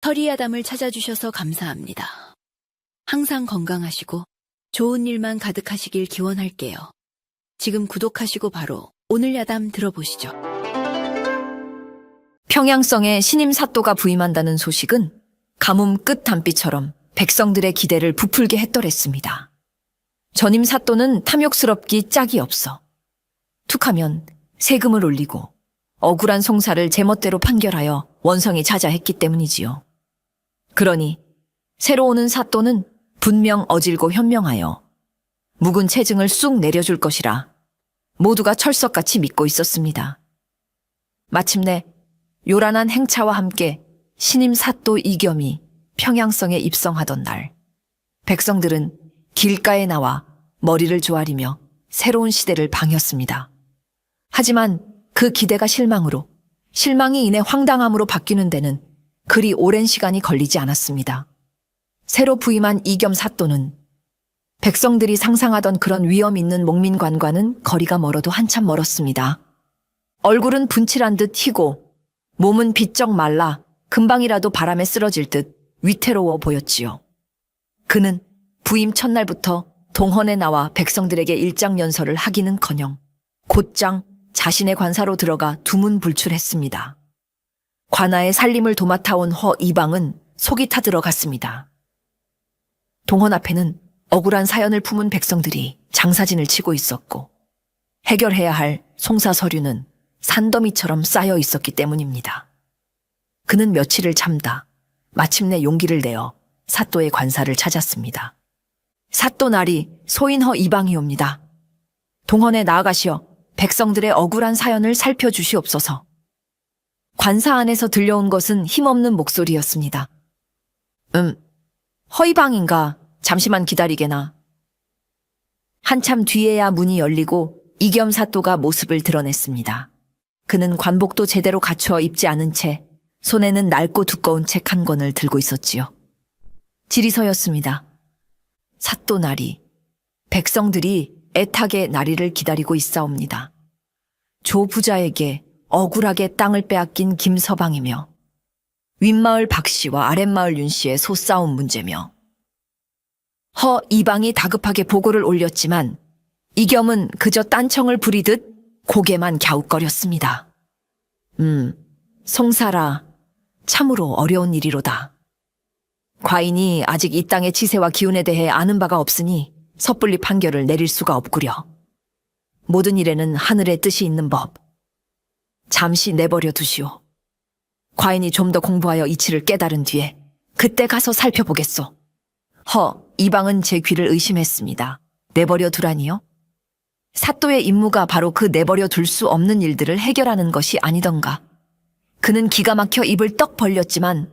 허리야담을 찾아주셔서 감사합니다. 항상 건강하시고 좋은 일만 가득하시길 기원할게요. 지금 구독하시고 바로 오늘 야담 들어보시죠. 평양성에 신임 사또가 부임한다는 소식은 가뭄 끝 단비처럼 백성들의 기대를 부풀게 했더랬습니다. 전임 사또는 탐욕스럽기 짝이 없어 툭하면 세금을 올리고 억울한 송사를 제멋대로 판결하여 원성이 자자했기 때문이지요. 그러니 새로 오는 사또는 분명 어질고 현명하여 묵은 체증을 쑥 내려줄 것이라 모두가 철석같이 믿고 있었습니다. 마침내 요란한 행차와 함께 신임 사또 이겸이 평양성에 입성하던 날, 백성들은 길가에 나와 머리를 조아리며 새로운 시대를 방했습니다. 하지만 그 기대가 실망이 인해 황당함으로 바뀌는 데는 그리 오랜 시간이 걸리지 않았습니다. 새로 부임한 이겸 사또는 백성들이 상상하던 그런 위험 있는 목민관과는 거리가 멀어도 한참 멀었습니다. 얼굴은 분칠한 듯 희고 몸은 비쩍 말라 금방이라도 바람에 쓰러질 듯 위태로워 보였지요. 그는 부임 첫날부터 동헌에 나와 백성들에게 일장연설을 하기는커녕 곧장 자신의 관사로 들어가 두문불출했습니다. 관아의 살림을 도맡아온 허 이방은 속이 타들어갔습니다. 동헌 앞에는 억울한 사연을 품은 백성들이 장사진을 치고 있었고 해결해야 할 송사 서류는 산더미처럼 쌓여 있었기 때문입니다. 그는 며칠을 참다 마침내 용기를 내어 사또의 관사를 찾았습니다. 사또 날이 소인허 이방이옵니다. 동헌에 나아가시어 백성들의 억울한 사연을 살펴주시옵소서. 관사 안에서 들려온 것은 힘없는 목소리였습니다. 허이방인가? 잠시만 기다리게나. 한참 뒤에야 문이 열리고 이겸 사또가 모습을 드러냈습니다. 그는 관복도 제대로 갖추어 입지 않은 채 손에는 낡고 두꺼운 책 한 권을 들고 있었지요. 지리서였습니다. 사또 나리. 백성들이 애타게 나리를 기다리고 있사옵니다. 조 부자에게 억울하게 땅을 빼앗긴 김서방이며 윗마을 박씨와 아랫마을 윤씨의 소싸움 문제며 허 이방이 다급하게 보고를 올렸지만 이겸은 그저 딴청을 부리듯 고개만 갸웃거렸습니다. 송사라 참으로 어려운 일이로다. 과인이 아직 이 땅의 치세와 기운에 대해 아는 바가 없으니 섣불리 판결을 내릴 수가 없구려. 모든 일에는 하늘의 뜻이 있는 법. 잠시 내버려 두시오. 과인이 좀 더 공부하여 이치를 깨달은 뒤에 그때 가서 살펴보겠소. 허 이방은 제 귀를 의심했습니다. 내버려 두라니요? 사또의 임무가 바로 그 내버려 둘 수 없는 일들을 해결하는 것이 아니던가. 그는 기가 막혀 입을 떡 벌렸지만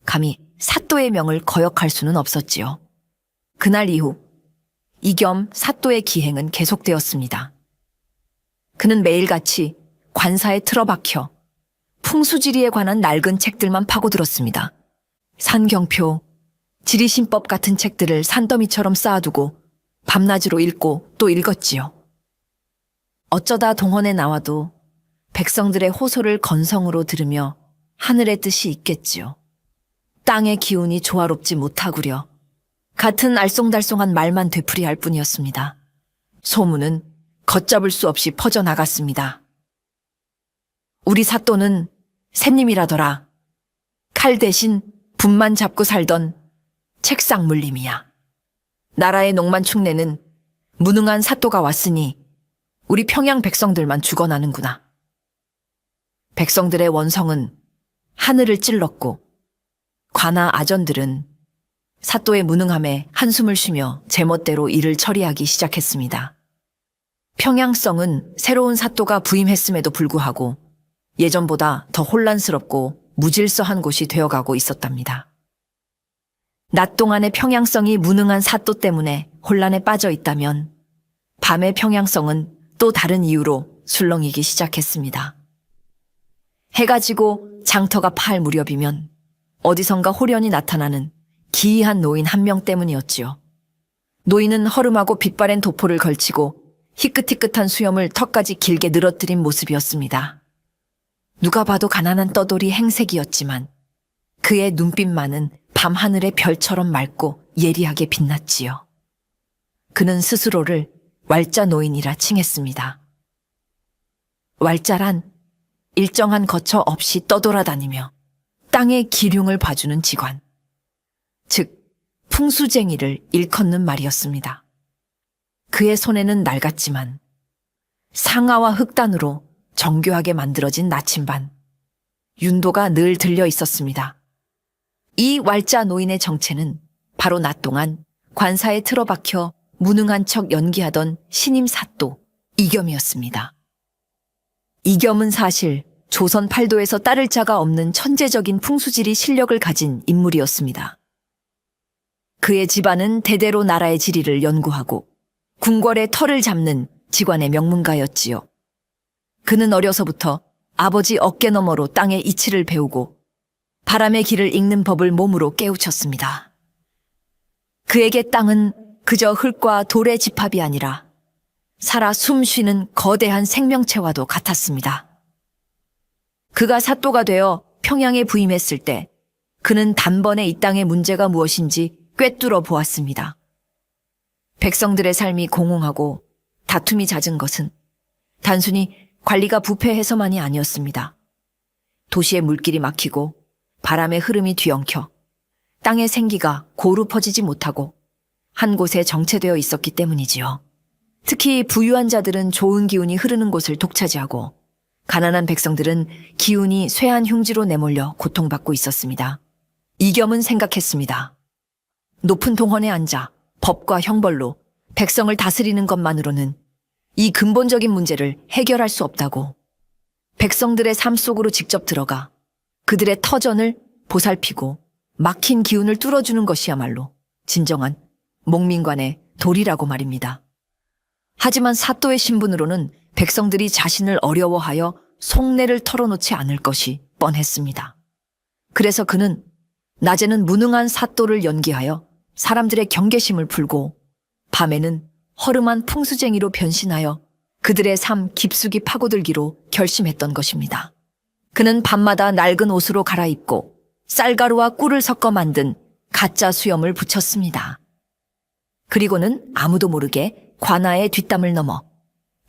감히 사또의 명을 거역할 수는 없었지요. 그날 이후 이겸 사또의 기행은 계속되었습니다. 그는 매일같이 관사에 틀어박혀 풍수지리에 관한 낡은 책들만 파고들었습니다. 산경표, 지리신법 같은 책들을 산더미처럼 쌓아두고 밤낮으로 읽고 또 읽었지요. 어쩌다 동헌에 나와도 백성들의 호소를 건성으로 들으며 하늘의 뜻이 있겠지요. 땅의 기운이 조화롭지 못하구려 같은 알쏭달쏭한 말만 되풀이할 뿐이었습니다. 소문은 걷잡을 수 없이 퍼져나갔습니다. 우리 사또는 샌님이라더라. 칼 대신 붓만 잡고 살던 책상 물림이야. 나라의 농만 축내는 무능한 사또가 왔으니 우리 평양 백성들만 죽어나는구나. 백성들의 원성은 하늘을 찔렀고 관아 아전들은 사또의 무능함에 한숨을 쉬며 제멋대로 일을 처리하기 시작했습니다. 평양성은 새로운 사또가 부임했음에도 불구하고 예전보다 더 혼란스럽고 무질서한 곳이 되어가고 있었답니다. 낮 동안의 평양성이 무능한 사또 때문에 혼란에 빠져 있다면 밤의 평양성은 또 다른 이유로 술렁이기 시작했습니다. 해가 지고 장터가 파할 무렵이면 어디선가 호련히 나타나는 기이한 노인 한 명 때문이었지요. 노인은 허름하고 빛바랜 도포를 걸치고 희끗희끗한 수염을 턱까지 길게 늘어뜨린 모습이었습니다. 누가 봐도 가난한 떠돌이 행색이었지만 그의 눈빛만은 밤하늘의 별처럼 맑고 예리하게 빛났지요. 그는 스스로를 왈자 노인이라 칭했습니다. 왈자란 일정한 거처 없이 떠돌아다니며 땅의 기륭을 봐주는 직관, 즉 풍수쟁이를 일컫는 말이었습니다. 그의 손에는 낡았지만 상아와 흑단으로 정교하게 만들어진 나침반, 윤도가 늘 들려 있었습니다. 이 왈자 노인의 정체는 바로 낮 동안 관사에 틀어박혀 무능한 척 연기하던 신임 사또 이겸이었습니다. 이겸은 사실 조선 팔도에서 따를 자가 없는 천재적인 풍수지리 실력을 가진 인물이었습니다. 그의 집안은 대대로 나라의 지리를 연구하고 궁궐의 털을 잡는 지관의 명문가였지요. 그는 어려서부터 아버지 어깨너머로 땅의 이치를 배우고 바람의 길을 읽는 법을 몸으로 깨우쳤습니다. 그에게 땅은 그저 흙과 돌의 집합이 아니라 살아 숨쉬는 거대한 생명체와도 같았습니다. 그가 사또가 되어 평양에 부임했을 때 그는 단번에 이 땅의 문제가 무엇인지 꿰뚫어 보았습니다. 백성들의 삶이 공허하고 다툼이 잦은 것은 단순히 관리가 부패해서만이 아니었습니다. 도시의 물길이 막히고 바람의 흐름이 뒤엉켜 땅의 생기가 고루 퍼지지 못하고 한 곳에 정체되어 있었기 때문이지요. 특히 부유한 자들은 좋은 기운이 흐르는 곳을 독차지하고 가난한 백성들은 기운이 쇠한 흉지로 내몰려 고통받고 있었습니다. 이겸은 생각했습니다. 높은 동헌에 앉아 법과 형벌로 백성을 다스리는 것만으로는 이 근본적인 문제를 해결할 수 없다고. 백성들의 삶 속으로 직접 들어가 그들의 터전을 보살피고 막힌 기운을 뚫어주는 것이야말로 진정한 목민관의 도리라고 말입니다. 하지만 사또의 신분으로는 백성들이 자신을 어려워하여 속내를 털어놓지 않을 것이 뻔했습니다. 그래서 그는 낮에는 무능한 사또를 연기하여 사람들의 경계심을 풀고 밤에는 허름한 풍수쟁이로 변신하여 그들의 삶 깊숙이 파고들기로 결심했던 것입니다. 그는 밤마다 낡은 옷으로 갈아입고 쌀가루와 꿀을 섞어 만든 가짜 수염을 붙였습니다. 그리고는 아무도 모르게 관아의 뒷담을 넘어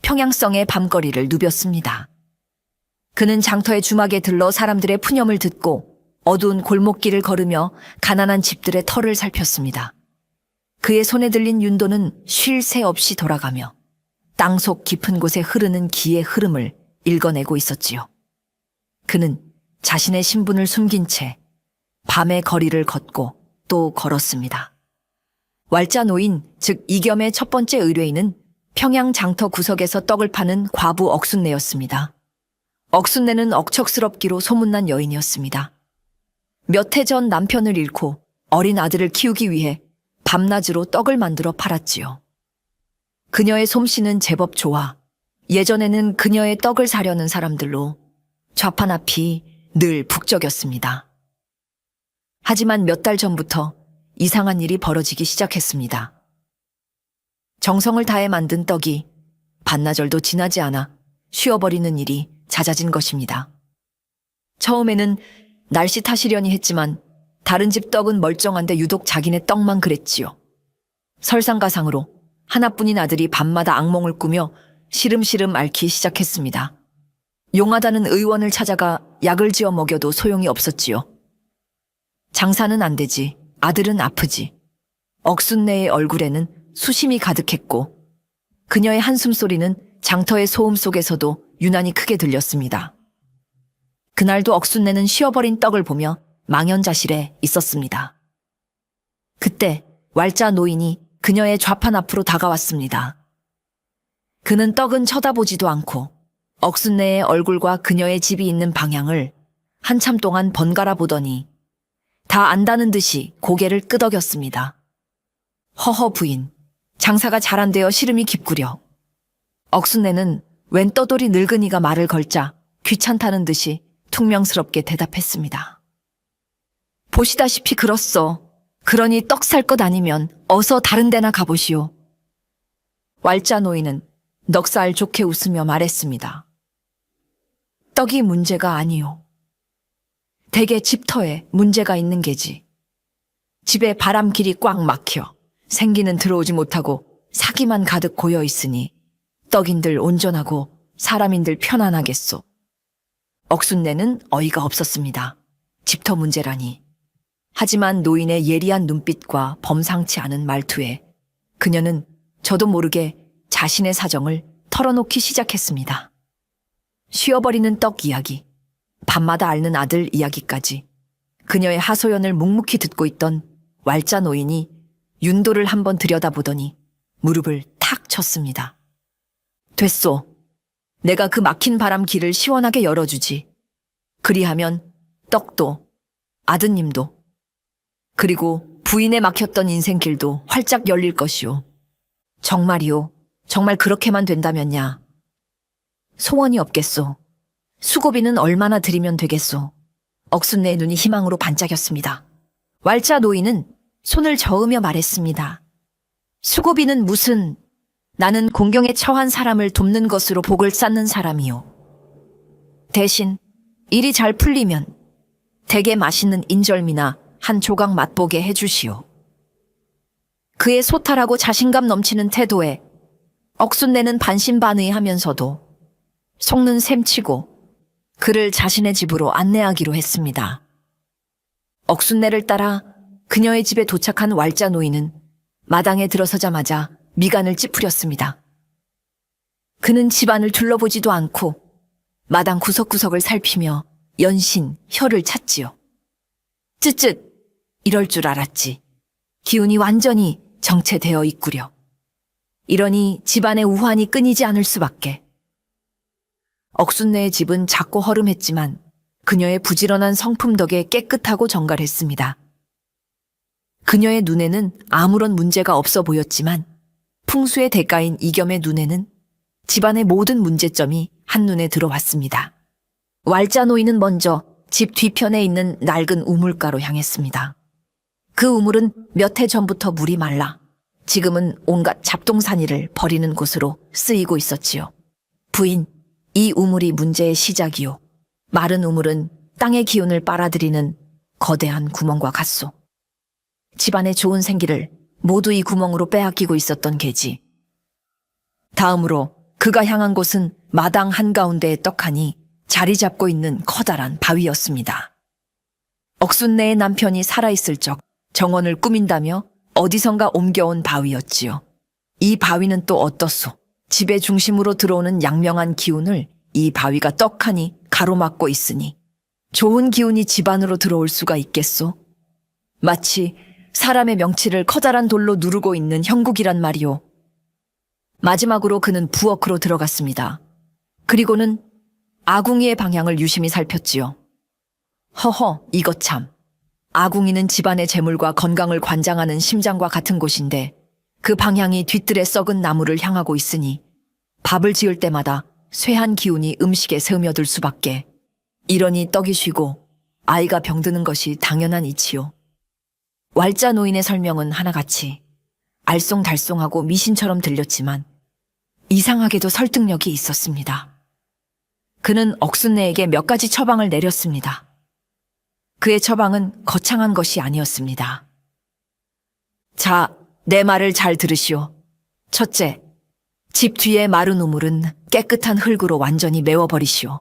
평양성의 밤거리를 누볐습니다. 그는 장터의 주막에 들러 사람들의 푸념을 듣고 어두운 골목길을 걸으며 가난한 집들의 터를 살폈습니다. 그의 손에 들린 윤도는 쉴 새 없이 돌아가며 땅속 깊은 곳에 흐르는 기의 흐름을 읽어내고 있었지요. 그는 자신의 신분을 숨긴 채 밤의 거리를 걷고 또 걸었습니다. 왈자 노인, 즉 이겸의 첫 번째 의뢰인은 평양 장터 구석에서 떡을 파는 과부 억순내였습니다. 억순내는 억척스럽기로 소문난 여인이었습니다. 몇 해 전 남편을 잃고 어린 아들을 키우기 위해 밤낮으로 떡을 만들어 팔았지요. 그녀의 솜씨는 제법 좋아 예전에는 그녀의 떡을 사려는 사람들로 좌판 앞이 늘 북적였습니다. 하지만 몇 달 전부터 이상한 일이 벌어지기 시작했습니다. 정성을 다해 만든 떡이 반나절도 지나지 않아 쉬어버리는 일이 잦아진 것입니다. 처음에는 날씨 탓이려니 했지만 다른 집 떡은 멀쩡한데 유독 자기네 떡만 그랬지요. 설상가상으로 하나뿐인 아들이 밤마다 악몽을 꾸며 시름시름 앓기 시작했습니다. 용하다는 의원을 찾아가 약을 지어 먹여도 소용이 없었지요. 장사는 안 되지, 아들은 아프지. 억순내의 얼굴에는 수심이 가득했고 그녀의 한숨소리는 장터의 소음 속에서도 유난히 크게 들렸습니다. 그날도 억순내는 쉬어버린 떡을 보며 망연자실해 있었습니다. 그때 왈자 노인이 그녀의 좌판 앞으로 다가왔습니다. 그는 떡은 쳐다보지도 않고 억순내의 얼굴과 그녀의 집이 있는 방향을 한참 동안 번갈아 보더니 다 안다는 듯이 고개를 끄덕였습니다. 허허 부인, 장사가 잘 안 되어 시름이 깊구려. 억순내는 웬 떠돌이 늙은이가 말을 걸자 귀찮다는 듯이 퉁명스럽게 대답했습니다. 보시다시피 그렇소. 그러니 떡 살 것 아니면 어서 다른 데나 가보시오. 왈자 노인은 넉살 좋게 웃으며 말했습니다. 떡이 문제가 아니오. 대개 집터에 문제가 있는 게지. 집에 바람길이 꽉 막혀 생기는 들어오지 못하고 사기만 가득 고여 있으니 떡인들 온전하고 사람인들 편안하겠소. 억순내는 어이가 없었습니다. 집터 문제라니. 하지만 노인의 예리한 눈빛과 범상치 않은 말투에 그녀는 저도 모르게 자신의 사정을 털어놓기 시작했습니다. 쉬어버리는 떡 이야기, 밤마다 앓는 아들 이야기까지 그녀의 하소연을 묵묵히 듣고 있던 왈자 노인이 윤도를 한번 들여다보더니 무릎을 탁 쳤습니다. 됐소. 내가 그 막힌 바람 길을 시원하게 열어주지. 그리하면 떡도 아드님도 그리고 부인에 막혔던 인생길도 활짝 열릴 것이오. 정말이오. 정말 그렇게만 된다면야. 소원이 없겠소. 수고비는 얼마나 드리면 되겠소. 억순내의 눈이 희망으로 반짝였습니다. 왈자 노인은 손을 저으며 말했습니다. 수고비는 무슨, 나는 공경에 처한 사람을 돕는 것으로 복을 쌓는 사람이요. 대신 일이 잘 풀리면 대게 맛있는 인절미나 한 조각 맛보게 해주시오. 그의 소탈하고 자신감 넘치는 태도에 억순내는 반신반의하면서도 속는 셈치고 그를 자신의 집으로 안내하기로 했습니다. 억순내를 따라 그녀의 집에 도착한 왈자 노인은 마당에 들어서자마자 미간을 찌푸렸습니다. 그는 집안을 둘러보지도 않고 마당 구석구석을 살피며 연신 혀를 찼지요. 쯧쯧, 이럴 줄 알았지. 기운이 완전히 정체되어 있구려. 이러니 집안의 우환이 끊이지 않을 수밖에. 억순내의 집은 작고 허름했지만 그녀의 부지런한 성품 덕에 깨끗하고 정갈했습니다. 그녀의 눈에는 아무런 문제가 없어 보였지만 풍수의 대가인 이겸의 눈에는 집안의 모든 문제점이 한눈에 들어왔습니다. 왈자 노인은 먼저 집 뒤편에 있는 낡은 우물가로 향했습니다. 그 우물은 몇 해 전부터 물이 말라 지금은 온갖 잡동사니를 버리는 곳으로 쓰이고 있었지요. 부인, 이 우물이 문제의 시작이요. 마른 우물은 땅의 기운을 빨아들이는 거대한 구멍과 같소. 집안의 좋은 생기를 모두 이 구멍으로 빼앗기고 있었던 게지. 다음으로 그가 향한 곳은 마당 한가운데에 떡하니 자리 잡고 있는 커다란 바위였습니다. 억순내의 남편이 살아있을 적 정원을 꾸민다며 어디선가 옮겨온 바위였지요. 이 바위는 또 어떻소? 집의 중심으로 들어오는 양명한 기운을 이 바위가 떡하니 가로막고 있으니 좋은 기운이 집 안으로 들어올 수가 있겠소? 마치 사람의 명치를 커다란 돌로 누르고 있는 형국이란 말이오. 마지막으로 그는 부엌으로 들어갔습니다. 그리고는 아궁이의 방향을 유심히 살폈지요. 허허, 이것 참. 아궁이는 집안의 재물과 건강을 관장하는 심장과 같은 곳인데 그 방향이 뒤뜰에 썩은 나무를 향하고 있으니 밥을 지을 때마다 쇠한 기운이 음식에 스며들 수밖에. 이러니 떡이 쉬고 아이가 병드는 것이 당연한 이치요. 왈자 노인의 설명은 하나같이 알쏭달쏭하고 미신처럼 들렸지만 이상하게도 설득력이 있었습니다. 그는 억순내에게 몇 가지 처방을 내렸습니다. 그의 처방은 거창한 것이 아니었습니다. 자, 내 말을 잘 들으시오. 첫째, 집 뒤의 마른 우물은 깨끗한 흙으로 완전히 메워버리시오.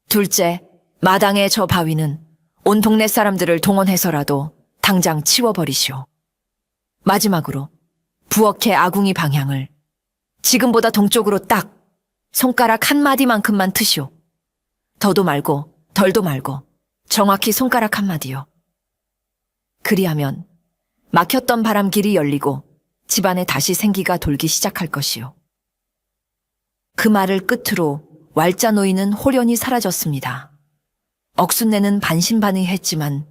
둘째, 마당의 저 바위는 온 동네 사람들을 동원해서라도 당장 치워버리시오. 마지막으로 부엌의 아궁이 방향을 지금보다 동쪽으로 딱 손가락 한 마디만큼만 트시오. 더도 말고 덜도 말고 정확히 손가락 한 마디요. 그리하면 막혔던 바람길이 열리고 집안에 다시 생기가 돌기 시작할 것이요. 그 말을 끝으로 왈자 노인은 홀연히 사라졌습니다. 억순내는 반신반의했지만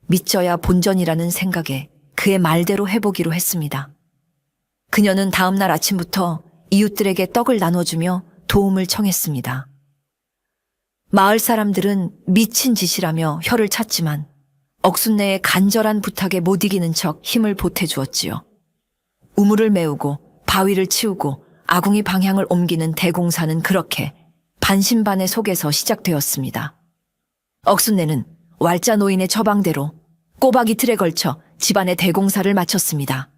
믿져야 본전이라는 생각에 그의 말대로 해보기로 했습니다. 그녀는 다음 날 아침부터 이웃들에게 떡을 나눠주며 도움을 청했습니다. 마을 사람들은 미친 짓이라며 혀를 찼지만 억순내의 간절한 부탁에 못 이기는 척 힘을 보태주었지요. 우물을 메우고 바위를 치우고 아궁이 방향을 옮기는 대공사는 그렇게 반신반의 속에서 시작되었습니다. 억순내는 왈자 노인의 처방대로 꼬박 이틀에 걸쳐 집안의 대공사를 마쳤습니다.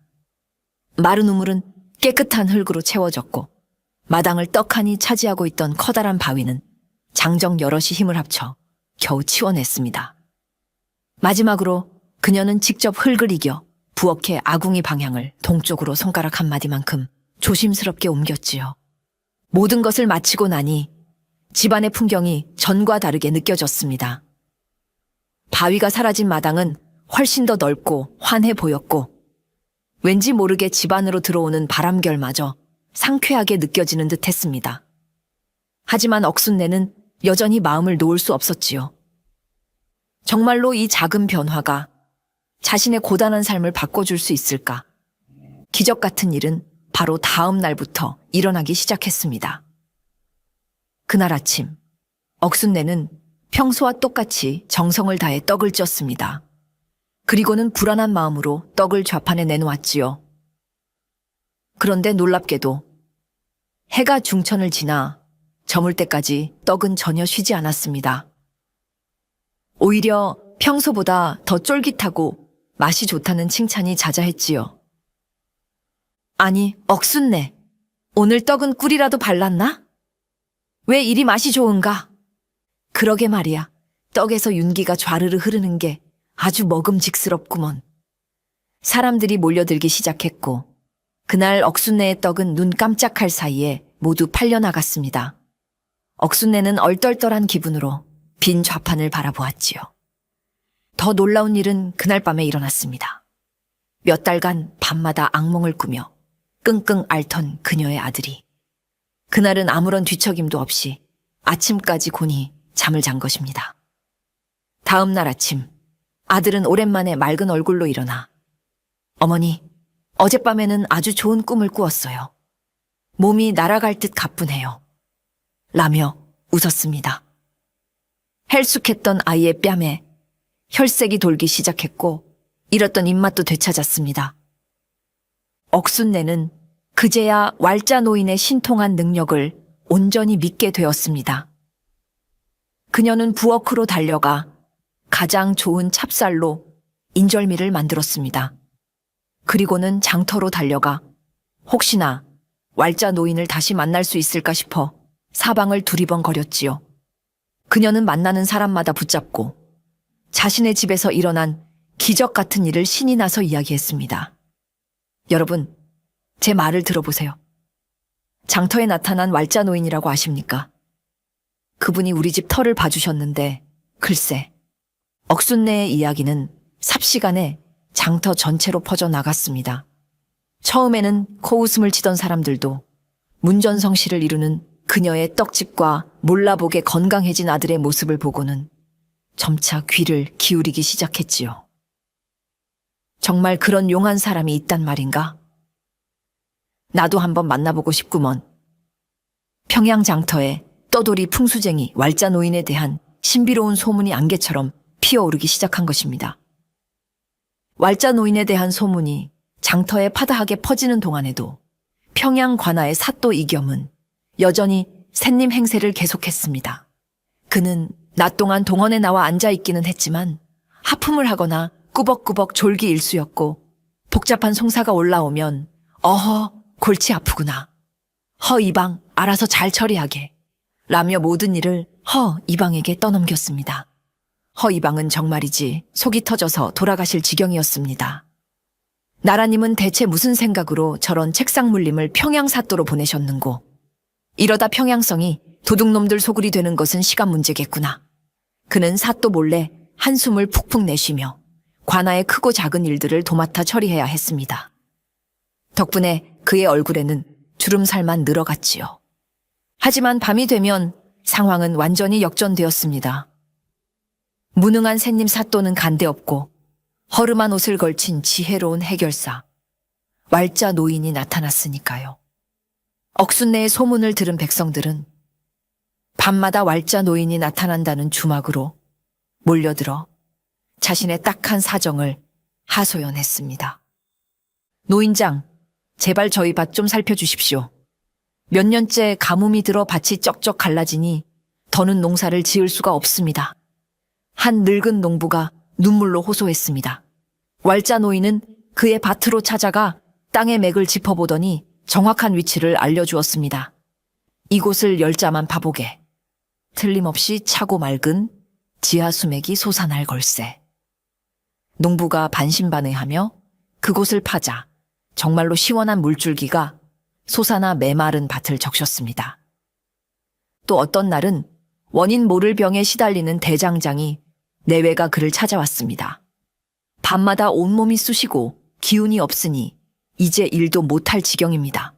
마른 우물은 깨끗한 흙으로 채워졌고 마당을 떡하니 차지하고 있던 커다란 바위는 장정 여럿이 힘을 합쳐 겨우 치워냈습니다. 마지막으로 그녀는 직접 흙을 이겨 부엌의 아궁이 방향을 동쪽으로 손가락 한 마디만큼 조심스럽게 옮겼지요. 모든 것을 마치고 나니 집안의 풍경이 전과 다르게 느껴졌습니다. 바위가 사라진 마당은 훨씬 더 넓고 환해 보였고 왠지 모르게 집 안으로 들어오는 바람결마저 상쾌하게 느껴지는 듯 했습니다. 하지만 억순내는 여전히 마음을 놓을 수 없었지요. 정말로 이 작은 변화가 자신의 고단한 삶을 바꿔줄 수 있을까? 기적 같은 일은 바로 다음 날부터 일어나기 시작했습니다. 그날 아침, 억순내는 평소와 똑같이 정성을 다해 떡을 쪘습니다. 그리고는 불안한 마음으로 떡을 좌판에 내놓았지요. 그런데 놀랍게도 해가 중천을 지나 저물 때까지 떡은 전혀 쉬지 않았습니다. 오히려 평소보다 더 쫄깃하고 맛이 좋다는 칭찬이 자자했지요. 아니, 억순내. 오늘 떡은 꿀이라도 발랐나? 왜 이리 맛이 좋은가? 그러게 말이야. 떡에서 윤기가 좌르르 흐르는 게 아주 먹음직스럽구먼. 사람들이 몰려들기 시작했고 그날 억순내의 떡은 눈 깜짝할 사이에 모두 팔려나갔습니다. 억순내는 얼떨떨한 기분으로 빈 좌판을 바라보았지요. 더 놀라운 일은 그날 밤에 일어났습니다. 몇 달간 밤마다 악몽을 꾸며 끙끙 앓던 그녀의 아들이 그날은 아무런 뒤척임도 없이 아침까지 곤히 잠을 잔 것입니다. 다음 날 아침 아들은 오랜만에 맑은 얼굴로 일어나 어머니, 어젯밤에는 아주 좋은 꿈을 꾸었어요. 몸이 날아갈 듯 가뿐해요. 라며 웃었습니다. 헬쑥했던 아이의 뺨에 혈색이 돌기 시작했고 잃었던 입맛도 되찾았습니다. 억순내는 그제야 왈자 노인의 신통한 능력을 온전히 믿게 되었습니다. 그녀는 부엌으로 달려가 가장 좋은 찹쌀로 인절미를 만들었습니다. 그리고는 장터로 달려가 혹시나 왈자 노인을 다시 만날 수 있을까 싶어 사방을 두리번거렸지요. 그녀는 만나는 사람마다 붙잡고 자신의 집에서 일어난 기적 같은 일을 신이 나서 이야기했습니다. 여러분, 제 말을 들어보세요. 장터에 나타난 왈자 노인이라고 아십니까? 그분이 우리 집 터를 봐주셨는데 글쎄, 억순내의 이야기는 삽시간에 장터 전체로 퍼져나갔습니다. 처음에는 코웃음을 치던 사람들도 문전성시를 이루는 그녀의 떡집과 몰라보게 건강해진 아들의 모습을 보고는 점차 귀를 기울이기 시작했지요. 정말 그런 용한 사람이 있단 말인가? 나도 한번 만나보고 싶구먼. 평양 장터에 떠돌이 풍수쟁이 왈자 노인에 대한 신비로운 소문이 안개처럼 피어오르기 시작한 것입니다. 왈자 노인에 대한 소문이 장터에 파다하게 퍼지는 동안에도 평양 관아의 사또 이겸은 여전히 샌님 행세를 계속했습니다. 그는 낮 동안 동원에 나와 앉아있기는 했지만 하품을 하거나 꾸벅꾸벅 졸기 일쑤였고 복잡한 송사가 올라오면 어허 골치 아프구나. 허 이방 알아서 잘 처리하게 라며 모든 일을 허 이방에게 떠넘겼습니다. 허 이방은 정말이지 속이 터져서 돌아가실 지경이었습니다. 나라님은 대체 무슨 생각으로 저런 책상 물림을 평양 사또로 보내셨는고 이러다 평양성이 도둑놈들 소굴이 되는 것은 시간 문제겠구나. 그는 사또 몰래 한숨을 푹푹 내쉬며 관아의 크고 작은 일들을 도맡아 처리해야 했습니다. 덕분에 그의 얼굴에는 주름살만 늘어갔지요. 하지만 밤이 되면 상황은 완전히 역전되었습니다. 무능한 샌님 사또는 간데없고 허름한 옷을 걸친 지혜로운 해결사 왈자 노인이 나타났으니까요. 억순내의 소문을 들은 백성들은 밤마다 왈자 노인이 나타난다는 주막으로 몰려들어 자신의 딱한 사정을 하소연했습니다. 노인장, 제발 저희 밭 좀 살펴주십시오. 몇 년째 가뭄이 들어 밭이 쩍쩍 갈라지니 더는 농사를 지을 수가 없습니다. 한 늙은 농부가 눈물로 호소했습니다. 왈자 노인은 그의 밭으로 찾아가 땅의 맥을 짚어보더니 정확한 위치를 알려주었습니다. 이곳을 열자만 봐보게. 틀림없이 차고 맑은 지하 수맥이 솟아날 걸세. 농부가 반신반의하며 그곳을 파자 정말로 시원한 물줄기가 솟아나 메마른 밭을 적셨습니다. 또 어떤 날은 원인 모를 병에 시달리는 대장장이 내외가 그를 찾아왔습니다. 밤마다 온몸이 쑤시고 기운이 없으니 이제 일도 못할 지경입니다.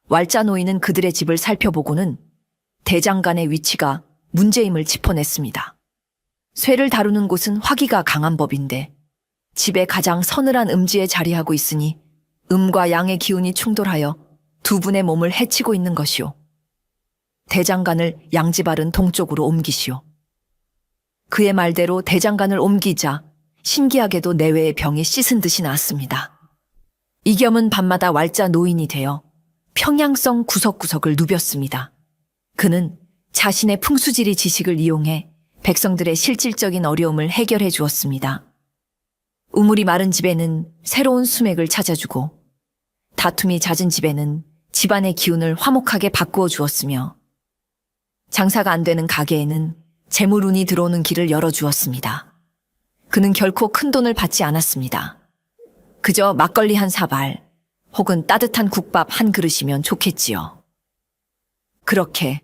왈자 노인은 그들의 집을 살펴보고는 대장간의 위치가 문제임을 짚어냈습니다. 쇠를 다루는 곳은 화기가 강한 법인데 집의 가장 서늘한 음지에 자리하고 있으니 음과 양의 기운이 충돌하여 두 분의 몸을 해치고 있는 것이오. 대장간을 양지발은 동쪽으로 옮기시오. 그의 말대로 대장간을 옮기자 신기하게도 내외의 병이 씻은 듯이 나았습니다. 이겸은 밤마다 왈자 노인이 되어 평양성 구석구석을 누볐습니다. 그는 자신의 풍수지리 지식을 이용해 백성들의 실질적인 어려움을 해결해 주었습니다. 우물이 마른 집에는 새로운 수맥을 찾아주고 다툼이 잦은 집에는 집안의 기운을 화목하게 바꾸어 주었으며 장사가 안 되는 가게에는 재물운이 들어오는 길을 열어주었습니다. 그는 결코 큰 돈을 받지 않았습니다. 그저 막걸리 한 사발 혹은 따뜻한 국밥 한 그릇이면 좋겠지요. 그렇게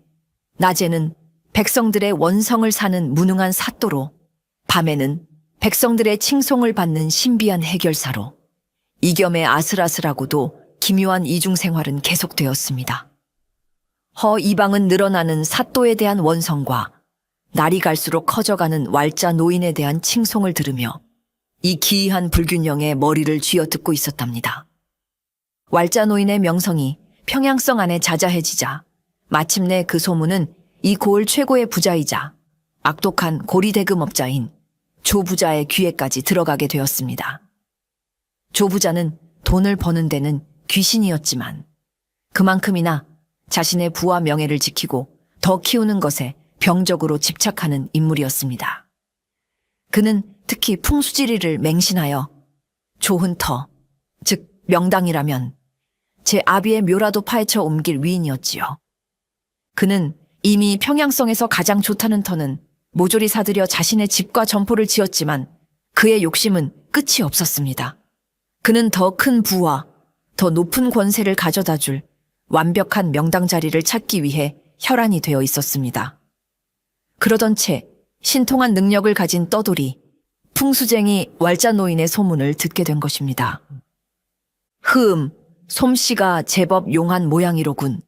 낮에는 백성들의 원성을 사는 무능한 사또로, 밤에는 백성들의 칭송을 받는 신비한 해결사로 이겸의 아슬아슬하고도 기묘한 이중생활은 계속되었습니다. 이방은 늘어나는 사또에 대한 원성과 날이 갈수록 커져가는 왈자 노인에 대한 칭송을 들으며 이 기이한 불균형에 머리를 쥐어뜯고 있었답니다. 왈자 노인의 명성이 평양성 안에 자자해지자 마침내 그 소문은 이 고을 최고의 부자이자 악독한 고리대금업자인 조부자의 귀에까지 들어가게 되었습니다. 조부자는 돈을 버는 데는 귀신이었지만 그만큼이나 자신의 부와 명예를 지키고 더 키우는 것에 병적으로 집착하는 인물이었습니다. 그는 특히 풍수지리를 맹신하여 조훈터, 즉 명당이라면 제 아비의 묘라도 파헤쳐 옮길 위인이었지요. 그는 이미 평양성에서 가장 좋다는 터는 모조리 사들여 자신의 집과 점포를 지었지만 그의 욕심은 끝이 없었습니다. 그는 더 큰 부와 더 높은 권세를 가져다 줄 완벽한 명당 자리를 찾기 위해 혈안이 되어 있었습니다. 그러던 채 신통한 능력을 가진 떠돌이, 풍수쟁이 왈자 노인의 소문을 듣게 된 것입니다. 솜씨가 제법 용한 모양이로군.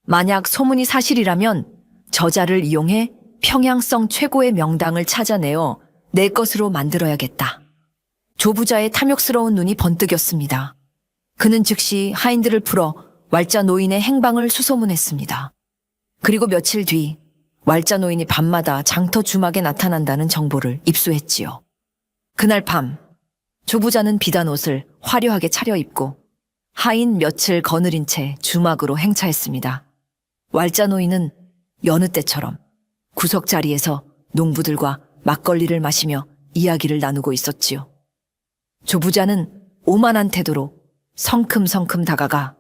만약 소문이 사실이라면 저자를 이용해 평양성 최고의 명당을 찾아내어 내 것으로 만들어야겠다. 조부자의 탐욕스러운 눈이 번뜩였습니다. 그는 즉시 하인들을 풀어 왈자 노인의 행방을 수소문했습니다. 그리고 며칠 뒤 왈자 노인이 밤마다 장터 주막에 나타난다는 정보를 입수했지요. 그날 밤 조부자는 비단 옷을 화려하게 차려입고 하인 며칠 거느린 채 주막으로 행차했습니다. 왈자 노인은 여느 때처럼 구석자리에서 농부들과 막걸리를 마시며 이야기를 나누고 있었지요. 조부자는 오만한 태도로 성큼성큼 다가가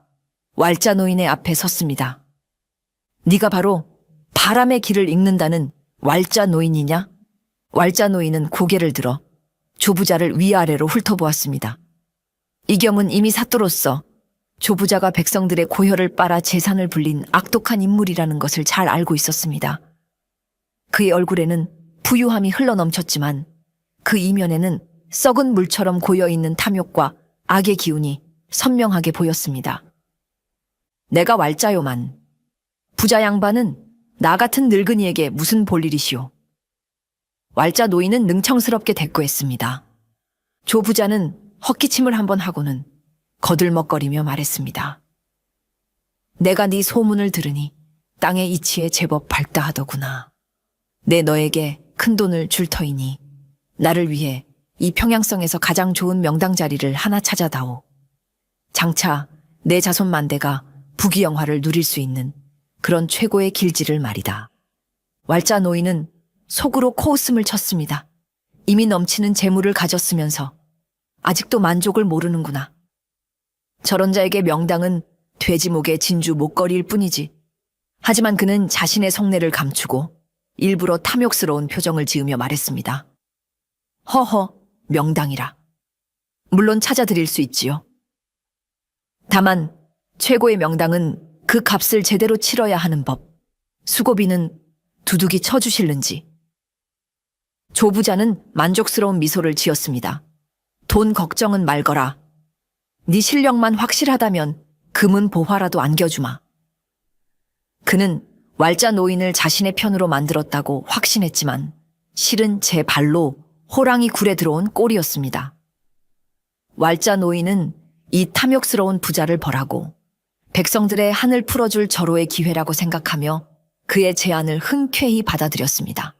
왈자 노인의 앞에 섰습니다. 네가 바로 바람의 길을 읽는다는 왈자 노인이냐? 왈자 노인은 고개를 들어 조부자를 위아래로 훑어보았습니다. 이겸은 이미 사또로서 조부자가 백성들의 고혈을 빨아 재산을 불린 악독한 인물이라는 것을 잘 알고 있었습니다. 그의 얼굴에는 부유함이 흘러넘쳤지만 그 이면에는 썩은 물처럼 고여있는 탐욕과 악의 기운이 선명하게 보였습니다. 내가 왈자요만. 부자 양반은 나 같은 늙은이에게 무슨 볼일이시오? 왈자 노인은 능청스럽게 대꾸했습니다. 조부자는 헛기침을 한번 하고는 거들먹거리며 말했습니다. 내가 네 소문을 들으니 땅의 이치에 제법 밝다 하더구나. 내 너에게 큰 돈을 줄 터이니 나를 위해 이 평양성에서 가장 좋은 명당 자리를 하나 찾아다오. 장차 내 자손 만대가 부귀영화를 누릴 수 있는 그런 최고의 길지를 말이다. 왈자 노인은 속으로 코웃음을 쳤습니다. 이미 넘치는 재물을 가졌으면서 아직도 만족을 모르는구나. 저런 자에게 명당은 돼지목의 진주 목걸이일 뿐이지. 하지만 그는 자신의 속내를 감추고 일부러 탐욕스러운 표정을 지으며 말했습니다. 허허, 명당이라. 물론 찾아드릴 수 있지요. 다만 최고의 명당은 그 값을 제대로 치러야 하는 법. 수고비는 두둑이 쳐주실는지. 조 부자는 만족스러운 미소를 지었습니다. 돈 걱정은 말거라. 네 실력만 확실하다면 금은 보화라도 안겨주마. 그는 왈자 노인을 자신의 편으로 만들었다고 확신했지만 실은 제 발로 호랑이 굴에 들어온 꼴이었습니다. 왈자 노인은 이 탐욕스러운 부자를 벌하고 백성들의 한을 풀어줄 절호의 기회라고 생각하며 그의 제안을 흔쾌히 받아들였습니다.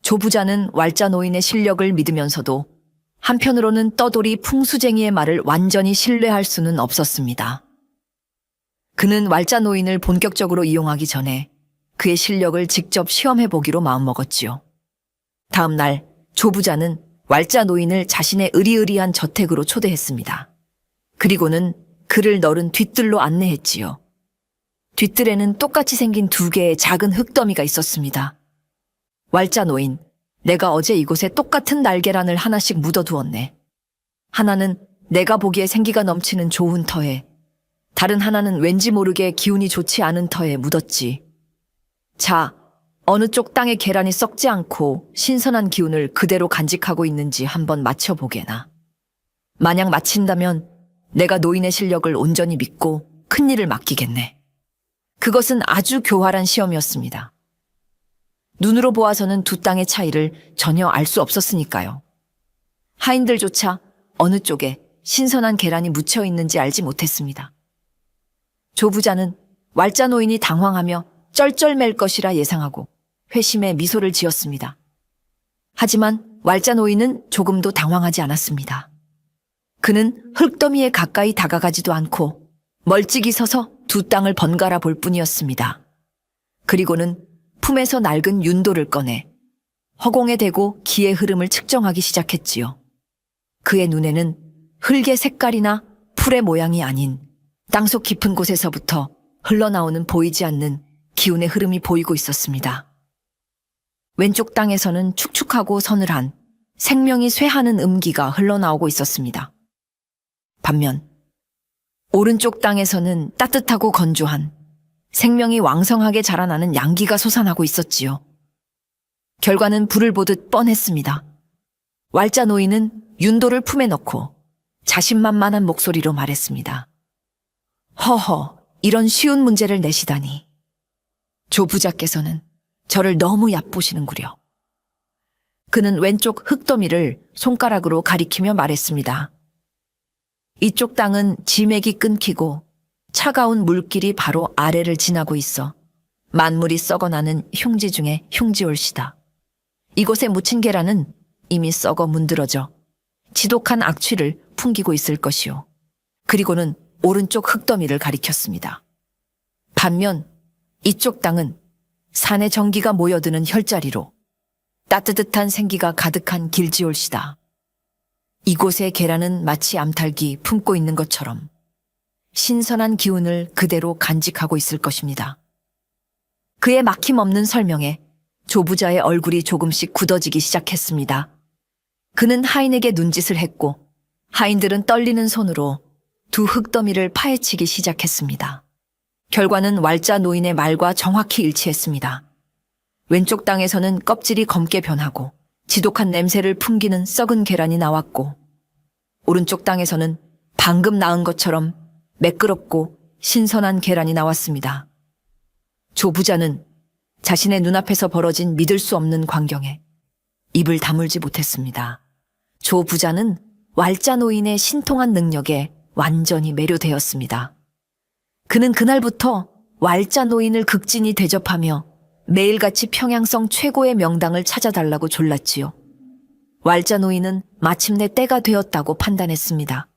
조 부자는 왈자 노인의 실력을 믿으면서도 한편으로는 떠돌이 풍수쟁이의 말을 완전히 신뢰할 수는 없었습니다. 그는 왈자 노인을 본격적으로 이용하기 전에 그의 실력을 직접 시험해 보기로 마음먹었지요. 다음 날 조 부자는 왈자 노인을 자신의 으리으리한 저택으로 초대했습니다. 그리고는 그를 너른 뒷뜰로 안내했지요. 뒷뜰에는 똑같이 생긴 두 개의 작은 흙더미가 있었습니다. 왈자 노인, 내가 어제 이곳에 똑같은 날계란을 하나씩 묻어두었네. 하나는 내가 보기에 생기가 넘치는 좋은 터에, 다른 하나는 왠지 모르게 기운이 좋지 않은 터에 묻었지. 자, 어느 쪽 땅의 계란이 썩지 않고 신선한 기운을 그대로 간직하고 있는지 한번 맞춰보게나. 만약 맞힌다면 내가 노인의 실력을 온전히 믿고 큰일을 맡기겠네. 그것은 아주 교활한 시험이었습니다. 눈으로 보아서는 두 땅의 차이를 전혀 알 수 없었으니까요. 하인들조차 어느 쪽에 신선한 계란이 묻혀 있는지 알지 못했습니다. 조 부자는 왈자 노인이 당황하며 쩔쩔맬 것이라 예상하고 회심의 미소를 지었습니다. 하지만 왈자 노인은 조금도 당황하지 않았습니다. 그는 흙더미에 가까이 다가가지도 않고 멀찍이 서서 두 땅을 번갈아 볼 뿐이었습니다. 그리고는 품에서 낡은 윤도를 꺼내 허공에 대고 기의 흐름을 측정하기 시작했지요. 그의 눈에는 흙의 색깔이나 풀의 모양이 아닌 땅속 깊은 곳에서부터 흘러나오는 보이지 않는 기운의 흐름이 보이고 있었습니다. 왼쪽 땅에서는 축축하고 서늘한 생명이 쇠하는 음기가 흘러나오고 있었습니다. 반면 오른쪽 땅에서는 따뜻하고 건조한 생명이 왕성하게 자라나는 양기가 솟아나고 있었지요. 결과는 불을 보듯 뻔했습니다. 왈자 노인은 윤도를 품에 넣고 자신만만한 목소리로 말했습니다. 허허, 이런 쉬운 문제를 내시다니. 조 부자께서는 저를 너무 얕보시는구려. 그는 왼쪽 흙더미를 손가락으로 가리키며 말했습니다. 이쪽 땅은 지맥이 끊기고 차가운 물길이 바로 아래를 지나고 있어 만물이 썩어나는 흉지 중에 흉지올시다. 이곳에 묻힌 계란은 이미 썩어 문드러져 지독한 악취를 풍기고 있을 것이요. 그리고는 오른쪽 흙더미를 가리켰습니다. 반면 이쪽 땅은 산의 전기가 모여드는 혈자리로 따뜻한 생기가 가득한 길지올시다. 이곳의 계란은 마치 암탉이 품고 있는 것처럼 신선한 기운을 그대로 간직하고 있을 것입니다. 그의 막힘없는 설명에 조 부자의 얼굴이 조금씩 굳어지기 시작했습니다. 그는 하인에게 눈짓을 했고 하인들은 떨리는 손으로 두 흙더미를 파헤치기 시작했습니다. 결과는 왈자 노인의 말과 정확히 일치했습니다. 왼쪽 땅에서는 껍질이 검게 변하고 지독한 냄새를 풍기는 썩은 계란이 나왔고 오른쪽 땅에서는 방금 낳은 것처럼 매끄럽고 신선한 계란이 나왔습니다. 조 부자는 자신의 눈앞에서 벌어진 믿을 수 없는 광경에 입을 다물지 못했습니다. 조 부자는 왈자 노인의 신통한 능력에 완전히 매료되었습니다. 그는 그날부터 왈자 노인을 극진히 대접하며 매일같이 평양성 최고의 명당을 찾아달라고 졸랐지요. 왈자 노인은 마침내 때가 되었다고 판단했습니다.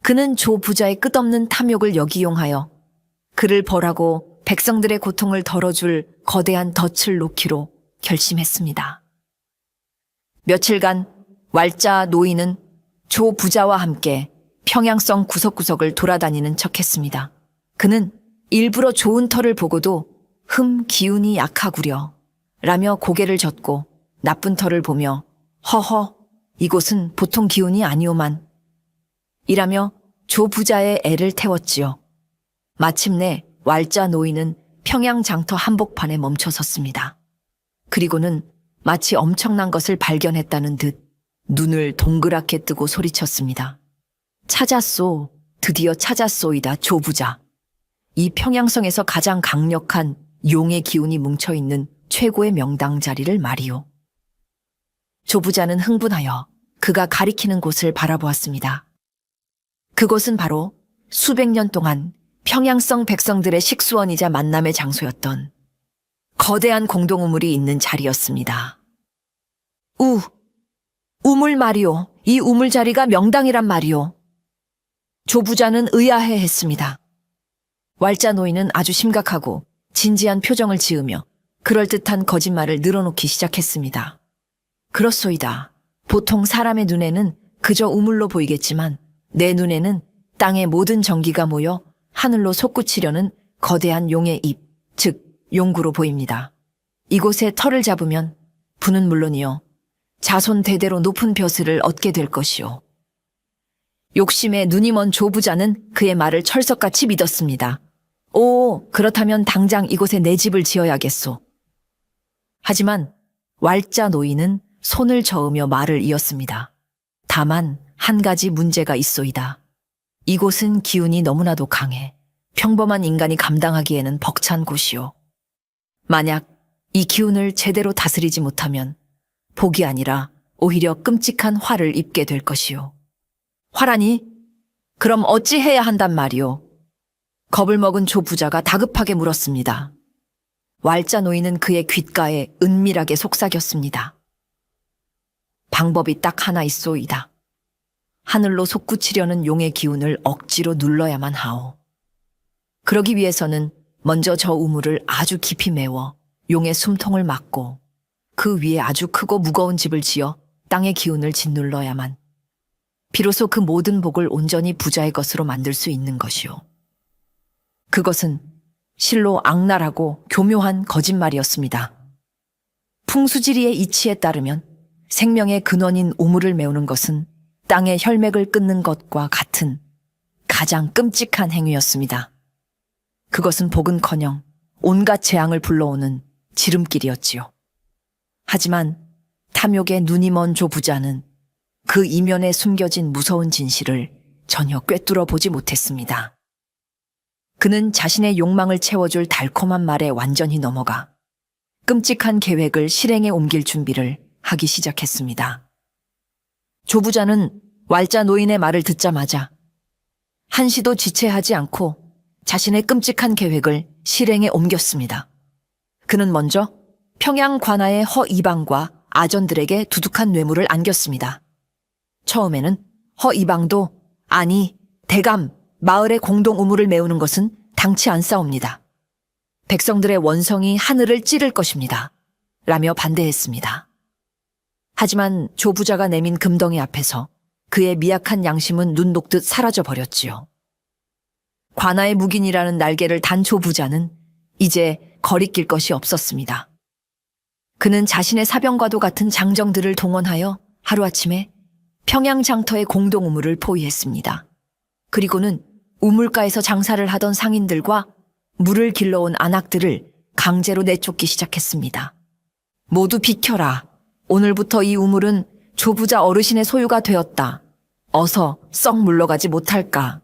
그는 조 부자의 끝없는 탐욕을 역이용하여 그를 벌하고 백성들의 고통을 덜어줄 거대한 덫을 놓기로 결심했습니다. 며칠간 왈자 노인은 조 부자와 함께 평양성 구석구석을 돌아다니는 척했습니다. 그는 일부러 좋은 터를 보고도 기운이 약하구려 라며 고개를 젓고 나쁜 터를 보며 허허 이곳은 보통 기운이 아니오만 이라며 조 부자의 애를 태웠지요. 마침내 왈자 노인은 평양 장터 한복판에 멈춰 섰습니다. 그리고는 마치 엄청난 것을 발견했다는 듯 눈을 동그랗게 뜨고 소리쳤습니다. 찾았소. 드디어 찾았소이다, 조 부자. 이 평양성에서 가장 강력한 용의 기운이 뭉쳐있는 최고의 명당 자리를 말이오. 조 부자는 흥분하여 그가 가리키는 곳을 바라보았습니다. 그곳은 바로 수백 년 동안 평양성 백성들의 식수원이자 만남의 장소였던 거대한 공동우물이 있는 자리였습니다. 우물 말이오. 이 우물 자리가 명당이란 말이오. 조 부자는 의아해했습니다. 왈자 노인은 아주 심각하고 진지한 표정을 지으며 그럴듯한 거짓말을 늘어놓기 시작했습니다. 그렇소이다. 보통 사람의 눈에는 그저 우물로 보이겠지만 내 눈에는 땅의 모든 전기가 모여 하늘로 솟구치려는 거대한 용의 입, 즉 용구로 보입니다. 이곳에 털을 잡으면 부는 물론이요. 자손 대대로 높은 벼슬을 얻게 될 것이오. 욕심에 눈이 먼 조 부자는 그의 말을 철석같이 믿었습니다. 오, 그렇다면 당장 이곳에 내 집을 지어야겠소. 하지만 왈자 노인은 손을 저으며 말을 이었습니다. 다만 한 가지 문제가 있소이다. 이곳은 기운이 너무나도 강해 평범한 인간이 감당하기에는 벅찬 곳이오. 만약 이 기운을 제대로 다스리지 못하면 복이 아니라 오히려 끔찍한 화를 입게 될 것이오. 화라니? 그럼 어찌 해야 한단 말이오? 겁을 먹은 조 부자가 다급하게 물었습니다. 왈자 노인은 그의 귓가에 은밀하게 속삭였습니다. 방법이 딱 하나 있소이다. 하늘로 솟구치려는 용의 기운을 억지로 눌러야만 하오. 그러기 위해서는 먼저 저 우물을 아주 깊이 메워 용의 숨통을 막고 그 위에 아주 크고 무거운 집을 지어 땅의 기운을 짓눌러야만 비로소 그 모든 복을 온전히 부자의 것으로 만들 수 있는 것이오. 그것은 실로 악랄하고 교묘한 거짓말이었습니다. 풍수지리의 이치에 따르면 생명의 근원인 우물을 메우는 것은 땅의 혈맥을 끊는 것과 같은 가장 끔찍한 행위였습니다. 그것은 복은커녕 온갖 재앙을 불러오는 지름길이었지요. 하지만 탐욕에 눈이 먼 조 부자는 그 이면에 숨겨진 무서운 진실을 전혀 꿰뚫어 보지 못했습니다. 그는 자신의 욕망을 채워줄 달콤한 말에 완전히 넘어가 끔찍한 계획을 실행에 옮길 준비를 하기 시작했습니다. 조 부자는 왈자 노인의 말을 듣자마자 한시도 지체하지 않고 자신의 끔찍한 계획을 실행에 옮겼습니다. 그는 먼저 평양 관아의 허 이방과 아전들에게 두둑한 뇌물을 안겼습니다. 처음에는 허 이방도 아니 대감 마을의 공동 우물을 메우는 것은 당치 않사옵니다. 백성들의 원성이 하늘을 찌를 것입니다. 라며 반대했습니다. 하지만 조 부자가 내민 금덩이 앞에서 그의 미약한 양심은 눈 녹듯 사라져 버렸지요. 관아의 묵인이라는 날개를 단 조 부자는 이제 거리낄 것이 없었습니다. 그는 자신의 사병과도 같은 장정들을 동원하여 하루아침에 평양 장터의 공동 우물을 포위했습니다. 그리고는 우물가에서 장사를 하던 상인들과 물을 길러온 안악들을 강제로 내쫓기 시작했습니다. 모두 비켜라. 오늘부터 이 우물은 조부자 어르신의 소유가 되었다. 어서 썩 물러가지 못할까.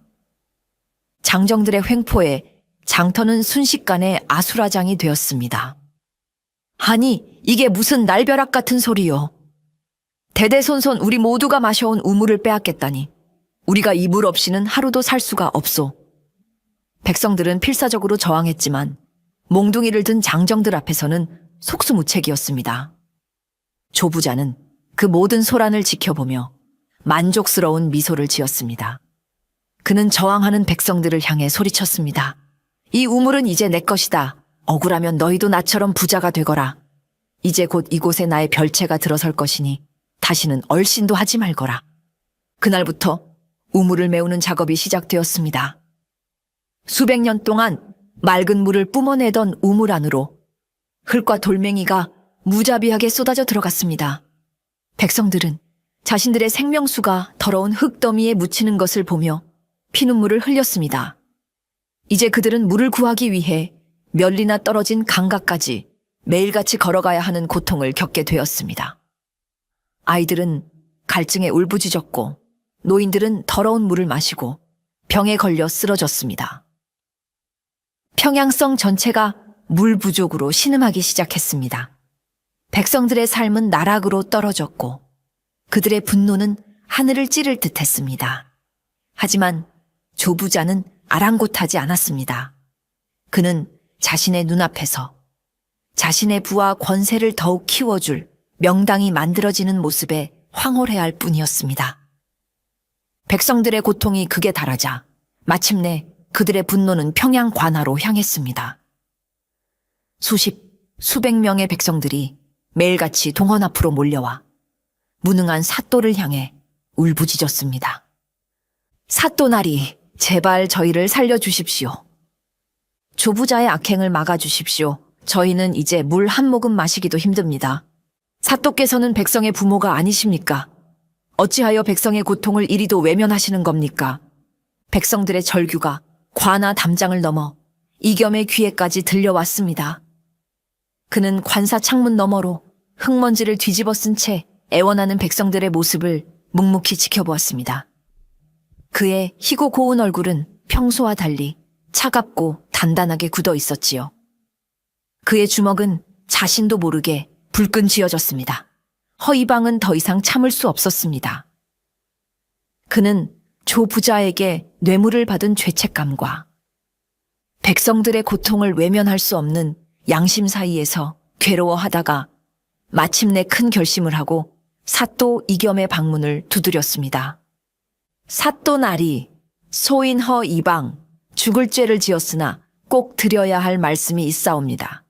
장정들의 횡포에 장터는 순식간에 아수라장이 되었습니다. 아니, 이게 무슨 날벼락 같은 소리요. 대대손손 우리 모두가 마셔온 우물을 빼앗겠다니. 우리가 이 물 없이는 하루도 살 수가 없소. 백성들은 필사적으로 저항했지만 몽둥이를 든 장정들 앞에서는 속수무책이었습니다. 조 부자는 그 모든 소란을 지켜보며 만족스러운 미소를 지었습니다. 그는 저항하는 백성들을 향해 소리쳤습니다. 이 우물은 이제 내 것이다. 억울하면 너희도 나처럼 부자가 되거라. 이제 곧 이곳에 나의 별채가 들어설 것이니 다시는 얼씬도 하지 말거라. 그날부터 우물을 메우는 작업이 시작되었습니다. 수백 년 동안 맑은 물을 뿜어내던 우물 안으로 흙과 돌멩이가 무자비하게 쏟아져 들어갔습니다. 백성들은 자신들의 생명수가 더러운 흙더미에 묻히는 것을 보며 피눈물을 흘렸습니다. 이제 그들은 물을 구하기 위해 멀리나 떨어진 강가까지 매일같이 걸어가야 하는 고통을 겪게 되었습니다. 아이들은 갈증에 울부짖었고 노인들은 더러운 물을 마시고 병에 걸려 쓰러졌습니다. 평양성 전체가 물 부족으로 신음하기 시작했습니다. 백성들의 삶은 나락으로 떨어졌고 그들의 분노는 하늘을 찌를 듯 했습니다. 하지만 조부자는 아랑곳하지 않았습니다. 그는 자신의 눈앞에서 자신의 부와 권세를 더욱 키워줄 명당이 만들어지는 모습에 황홀해할 뿐이었습니다. 백성들의 고통이 극에 달하자 마침내 그들의 분노는 평양 관하로 향했습니다. 수백 명의 백성들이 매일같이 동원 앞으로 몰려와 무능한 사또를 향해 울부짖었습니다. 사또나리, 제발 저희를 살려주십시오. 조부자의 악행을 막아주십시오. 저희는 이제 물 한 모금 마시기도 힘듭니다. 사또께서는 백성의 부모가 아니십니까? 어찌하여 백성의 고통을 이리도 외면하시는 겁니까? 백성들의 절규가 관아 담장을 넘어 이겸의 귀에까지 들려왔습니다. 그는 관사 창문 너머로 흙먼지를 뒤집어 쓴 채 애원하는 백성들의 모습을 묵묵히 지켜보았습니다. 그의 희고 고운 얼굴은 평소와 달리 차갑고 단단하게 굳어 있었지요. 그의 주먹은 자신도 모르게 불끈 쥐어졌습니다. 허이방은 더 이상 참을 수 없었습니다. 그는 조부자에게 뇌물을 받은 죄책감과 백성들의 고통을 외면할 수 없는 양심 사이에서 괴로워하다가 마침내 큰 결심을 하고 사또 이겸의 방문을 두드렸습니다. 사또나리, 소인허 이방, 죽을 죄를 지었으나 꼭 드려야 할 말씀이 있사옵니다.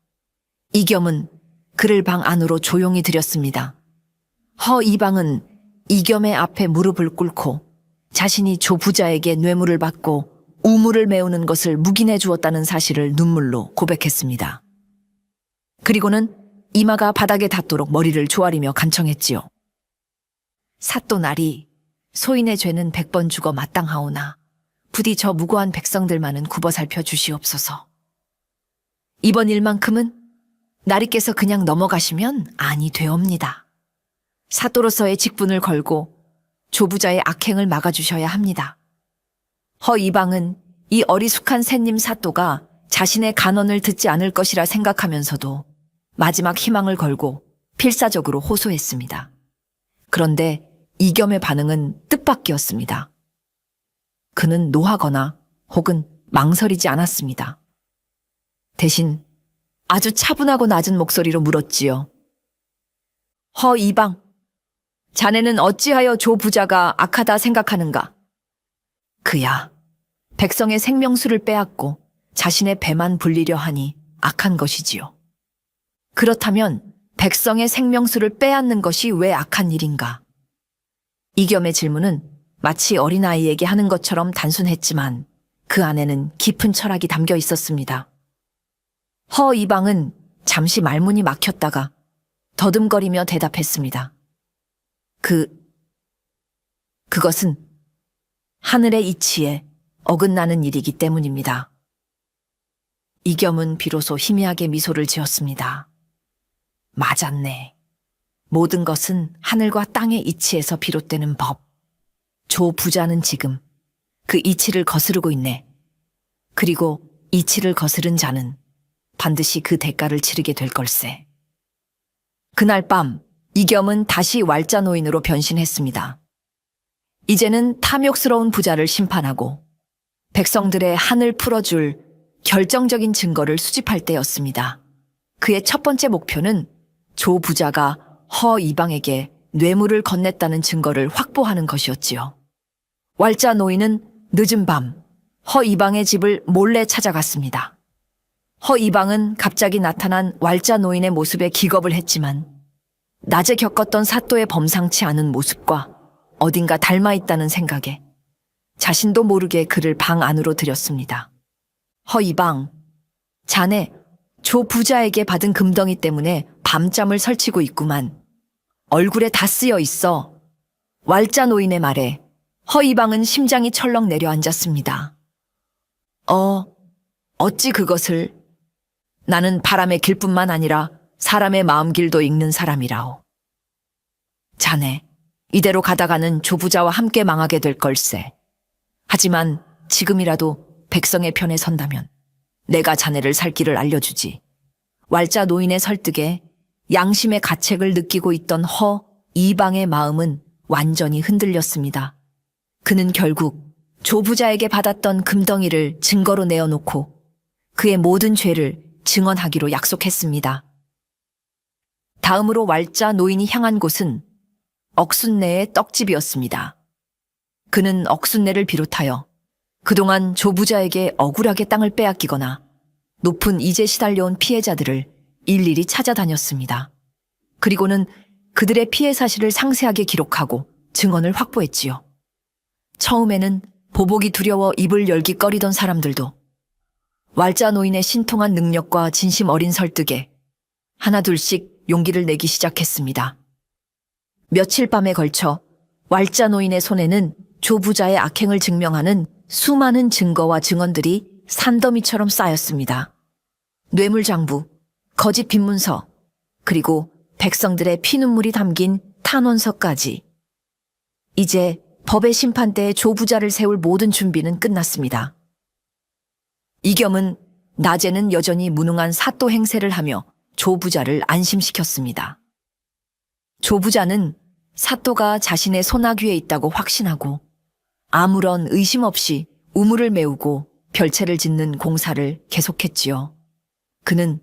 이겸은 그를 방 안으로 조용히 들였습니다. 허 이방은 이겸의 앞에 무릎을 꿇고 자신이 조부자에게 뇌물을 받고 우물을 메우는 것을 묵인해 주었다는 사실을 눈물로 고백했습니다. 그리고는 이마가 바닥에 닿도록 머리를 조아리며 간청했지요. 사또나리, 소인의 죄는 100번 죽어 마땅하오나 부디 저 무고한 백성들만은 굽어 살펴 주시옵소서. 이번 일만큼은 나리께서 그냥 넘어가시면 아니 되옵니다. 사또로서의 직분을 걸고 조부자의 악행을 막아주셔야 합니다. 허 이방은 이 어리숙한 샌님 사또가 자신의 간언을 듣지 않을 것이라 생각하면서도 마지막 희망을 걸고 필사적으로 호소했습니다. 그런데 이겸의 반응은 뜻밖이었습니다. 그는 노하거나 혹은 망설이지 않았습니다. 대신 아주 차분하고 낮은 목소리로 물었지요. 허 이방, 자네는 어찌하여 조 부자가 악하다 생각하는가? 그야 백성의 생명수를 빼앗고 자신의 배만 불리려 하니 악한 것이지요. 그렇다면 백성의 생명수를 빼앗는 것이 왜 악한 일인가? 이겸의 질문은 마치 어린아이에게 하는 것처럼 단순했지만 그 안에는 깊은 철학이 담겨 있었습니다. 허 이방은 잠시 말문이 막혔다가 더듬거리며 대답했습니다. 그것은 하늘의 이치에 어긋나는 일이기 때문입니다. 이겸은 비로소 희미하게 미소를 지었습니다. 맞았네. 모든 것은 하늘과 땅의 이치에서 비롯되는 법. 조 부자는 지금 그 이치를 거스르고 있네. 그리고 이치를 거스른 자는 반드시 그 대가를 치르게 될 걸세. 그날 밤 이겸은 다시 왈자 노인으로 변신했습니다. 이제는 탐욕스러운 부자를 심판하고 백성들의 한을 풀어줄 결정적인 증거를 수집할 때였습니다. 그의 첫 번째 목표는 조 부자가 허 이방에게 뇌물을 건넸다는 증거를 확보하는 것이었지요. 왈자 노인은 늦은 밤 허 이방의 집을 몰래 찾아갔습니다. 허 이방은 갑자기 나타난 왈자 노인의 모습에 기겁을 했지만 낮에 겪었던 사또의 범상치 않은 모습과 어딘가 닮아 있다는 생각에 자신도 모르게 그를 방 안으로 들였습니다. 허 이방, 자네 조 부자에게 받은 금덩이 때문에 밤잠을 설치고 있구만. 얼굴에 다 쓰여 있어. 왈자 노인의 말에 허 이방은 심장이 철렁 내려앉았습니다. 어찌 그것을? 나는 바람의 길뿐만 아니라 사람의 마음길도 읽는 사람이라오. 자네, 이대로 가다가는 조부자와 함께 망하게 될 걸세. 하지만 지금이라도 백성의 편에 선다면 내가 자네를 살 길을 알려주지. 왈자 노인의 설득에 양심의 가책을 느끼고 있던 허 이방의 마음은 완전히 흔들렸습니다. 그는 결국 조부자에게 받았던 금덩이를 증거로 내어놓고 그의 모든 죄를 증언하기로 약속했습니다. 다음으로 왈자 노인이 향한 곳은 억순내의 떡집이었습니다. 그는 억순내를 비롯하여 그동안 조부자에게 억울하게 땅을 빼앗기거나 높은 이제 시달려온 피해자들을 일일이 찾아다녔습니다. 그리고는 그들의 피해 사실을 상세하게 기록하고 증언을 확보했지요. 처음에는 보복이 두려워 입을 열기꺼리던 사람들도 왈자 노인의 신통한 능력과 진심 어린 설득에 하나둘씩 용기를 내기 시작했습니다. 며칠 밤에 걸쳐 왈자 노인의 손에는 조부자의 악행을 증명하는 수많은 증거와 증언들이 산더미처럼 쌓였습니다. 뇌물장부, 거짓 빈문서, 그리고 백성들의 피눈물이 담긴 탄원서까지. 이제 법의 심판대에 조부자를 세울 모든 준비는 끝났습니다. 이겸은 낮에는 여전히 무능한 사또 행세를 하며 조부자를 안심시켰습니다. 조부자는 사또가 자신의 손아귀 위에 있다고 확신하고 아무런 의심 없이 우물을 메우고 별채를 짓는 공사를 계속했지요. 그는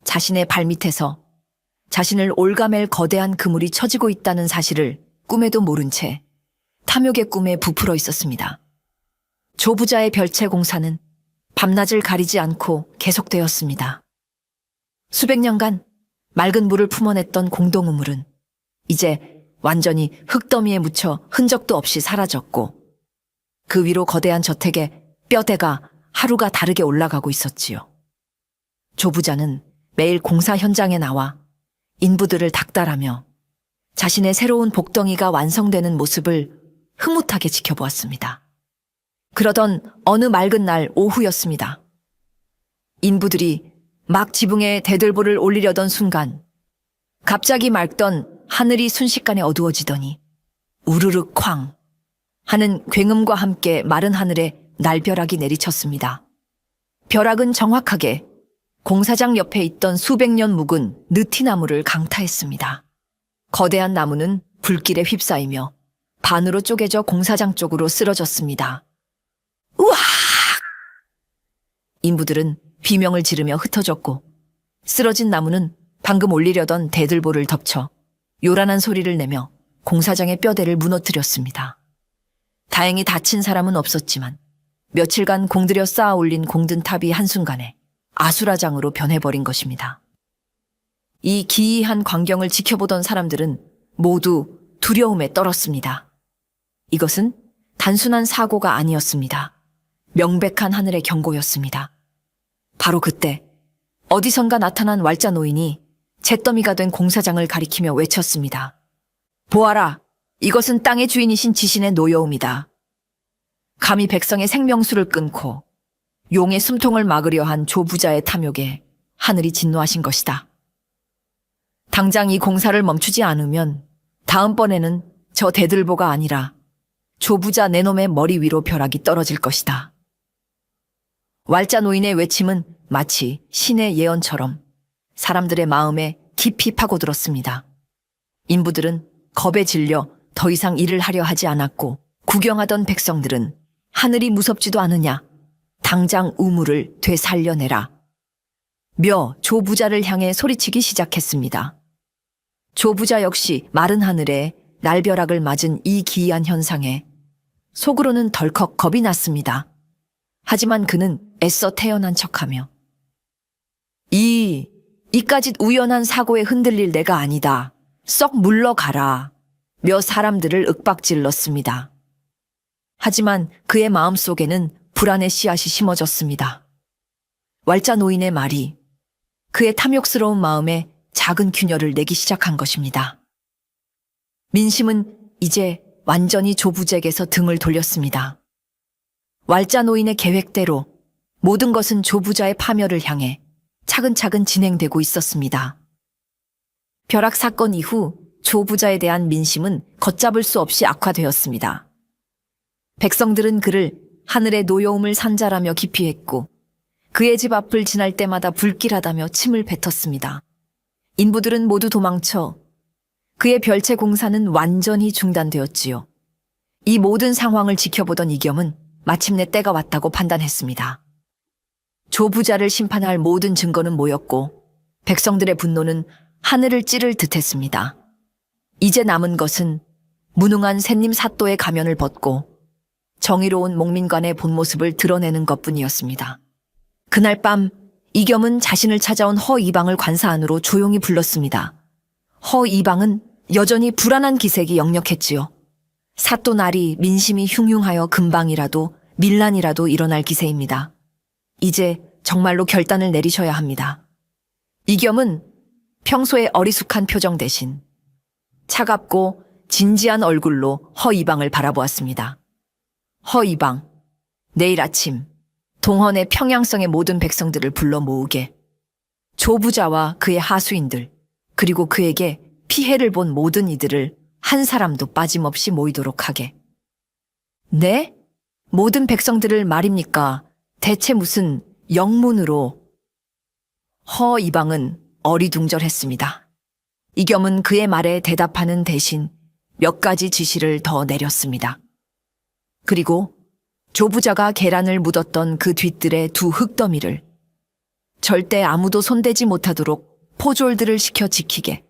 자신의 발밑에서 자신을 올가맬 거대한 그물이 쳐지고 있다는 사실을 꿈에도 모른 채 탐욕의 꿈에 부풀어 있었습니다. 조부자의 별채 공사는 밤낮을 가리지 않고 계속되었습니다. 수백 년간 맑은 물을 품어냈던 공동우물은 이제 완전히 흙더미에 묻혀 흔적도 없이 사라졌고 그 위로 거대한 저택의 뼈대가 하루가 다르게 올라가고 있었지요. 조부자는 매일 공사 현장에 나와 인부들을 닥달하며 자신의 새로운 복덩이가 완성되는 모습을 흐뭇하게 지켜보았습니다. 그러던 어느 맑은 날 오후였습니다. 인부들이 막 지붕에 대들보를 올리려던 순간 갑자기 맑던 하늘이 순식간에 어두워지더니 우르르 쾅 하는 굉음과 함께 마른 하늘에 날벼락이 내리쳤습니다. 벼락은 정확하게 공사장 옆에 있던 수백 년 묵은 느티나무를 강타했습니다. 거대한 나무는 불길에 휩싸이며 반으로 쪼개져 공사장 쪽으로 쓰러졌습니다. 우악! 인부들은 비명을 지르며 흩어졌고 쓰러진 나무는 방금 올리려던 대들보를 덮쳐 요란한 소리를 내며 공사장의 뼈대를 무너뜨렸습니다. 다행히 다친 사람은 없었지만 며칠간 공들여 쌓아 올린 공든탑이 한순간에 아수라장으로 변해버린 것입니다. 이 기이한 광경을 지켜보던 사람들은 모두 두려움에 떨었습니다. 이것은 단순한 사고가 아니었습니다. 명백한 하늘의 경고였습니다. 바로 그때 어디선가 나타난 왈자 노인이 잿더미가 된 공사장을 가리키며 외쳤습니다. 보아라, 이것은 땅의 주인이신 지신의 노여움이다. 감히 백성의 생명수를 끊고 용의 숨통을 막으려 한 조부자의 탐욕에 하늘이 진노하신 것이다. 당장 이 공사를 멈추지 않으면 다음번에는 저 대들보가 아니라 조부자 내놈의 머리 위로 벼락이 떨어질 것이다. 왈자 노인의 외침은 마치 신의 예언처럼 사람들의 마음에 깊이 파고들었습니다. 인부들은 겁에 질려 더 이상 일을 하려 하지 않았고 구경하던 백성들은 하늘이 무섭지도 않으냐, 당장 우물을 되살려내라 며 조부자를 향해 소리치기 시작했습니다. 조부자 역시 마른 하늘에 날벼락을 맞은 이 기이한 현상에 속으로는 덜컥 겁이 났습니다. 하지만 그는 애써 태연한 척하며 이까짓 우연한 사고에 흔들릴 내가 아니다. 썩 물러가라. 며 사람들을 윽박질렀습니다. 하지만 그의 마음속에는 불안의 씨앗이 심어졌습니다. 왈자 노인의 말이 그의 탐욕스러운 마음에 작은 균열을 내기 시작한 것입니다. 민심은 이제 완전히 조부잭에서 등을 돌렸습니다. 왈자 노인의 계획대로 모든 것은 조부자의 파멸을 향해 차근차근 진행되고 있었습니다. 벼락 사건 이후 조부자에 대한 민심은 걷잡을 수 없이 악화되었습니다. 백성들은 그를 하늘의 노여움을 산자라며 기피했고 그의 집 앞을 지날 때마다 불길하다며 침을 뱉었습니다. 인부들은 모두 도망쳐 그의 별채 공사는 완전히 중단되었지요. 이 모든 상황을 지켜보던 이겸은 마침내 때가 왔다고 판단했습니다. 조부자를 심판할 모든 증거는 모였고 백성들의 분노는 하늘을 찌를 듯했습니다. 이제 남은 것은 무능한 샌님 사또의 가면을 벗고 정의로운 목민관의 본 모습을 드러내는 것뿐이었습니다. 그날 밤 이겸은 자신을 찾아온 허 이방을 관사 안으로 조용히 불렀습니다. 허 이방은 여전히 불안한 기색이 역력했지요. 사또 날이 민심이 흉흉하여 금방이라도 밀란이라도 일어날 기세입니다. 이제 정말로 결단을 내리셔야 합니다. 이겸은 평소의 어리숙한 표정 대신 차갑고 진지한 얼굴로 허 이방을 바라보았습니다. 허 이방, 내일 아침 동헌의 평양성의 모든 백성들을 불러 모으게. 조부자와 그의 하수인들, 그리고 그에게 피해를 본 모든 이들을 한 사람도 빠짐없이 모이도록 하게. 네? 모든 백성들을 말입니까? 대체 무슨 영문으로? 허 이방은 어리둥절했습니다. 이겸은 그의 말에 대답하는 대신 몇 가지 지시를 더 내렸습니다. 그리고 조부자가 계란을 묻었던 그 뒤뜰의 두 흙더미를 절대 아무도 손대지 못하도록 포졸들을 시켜 지키게.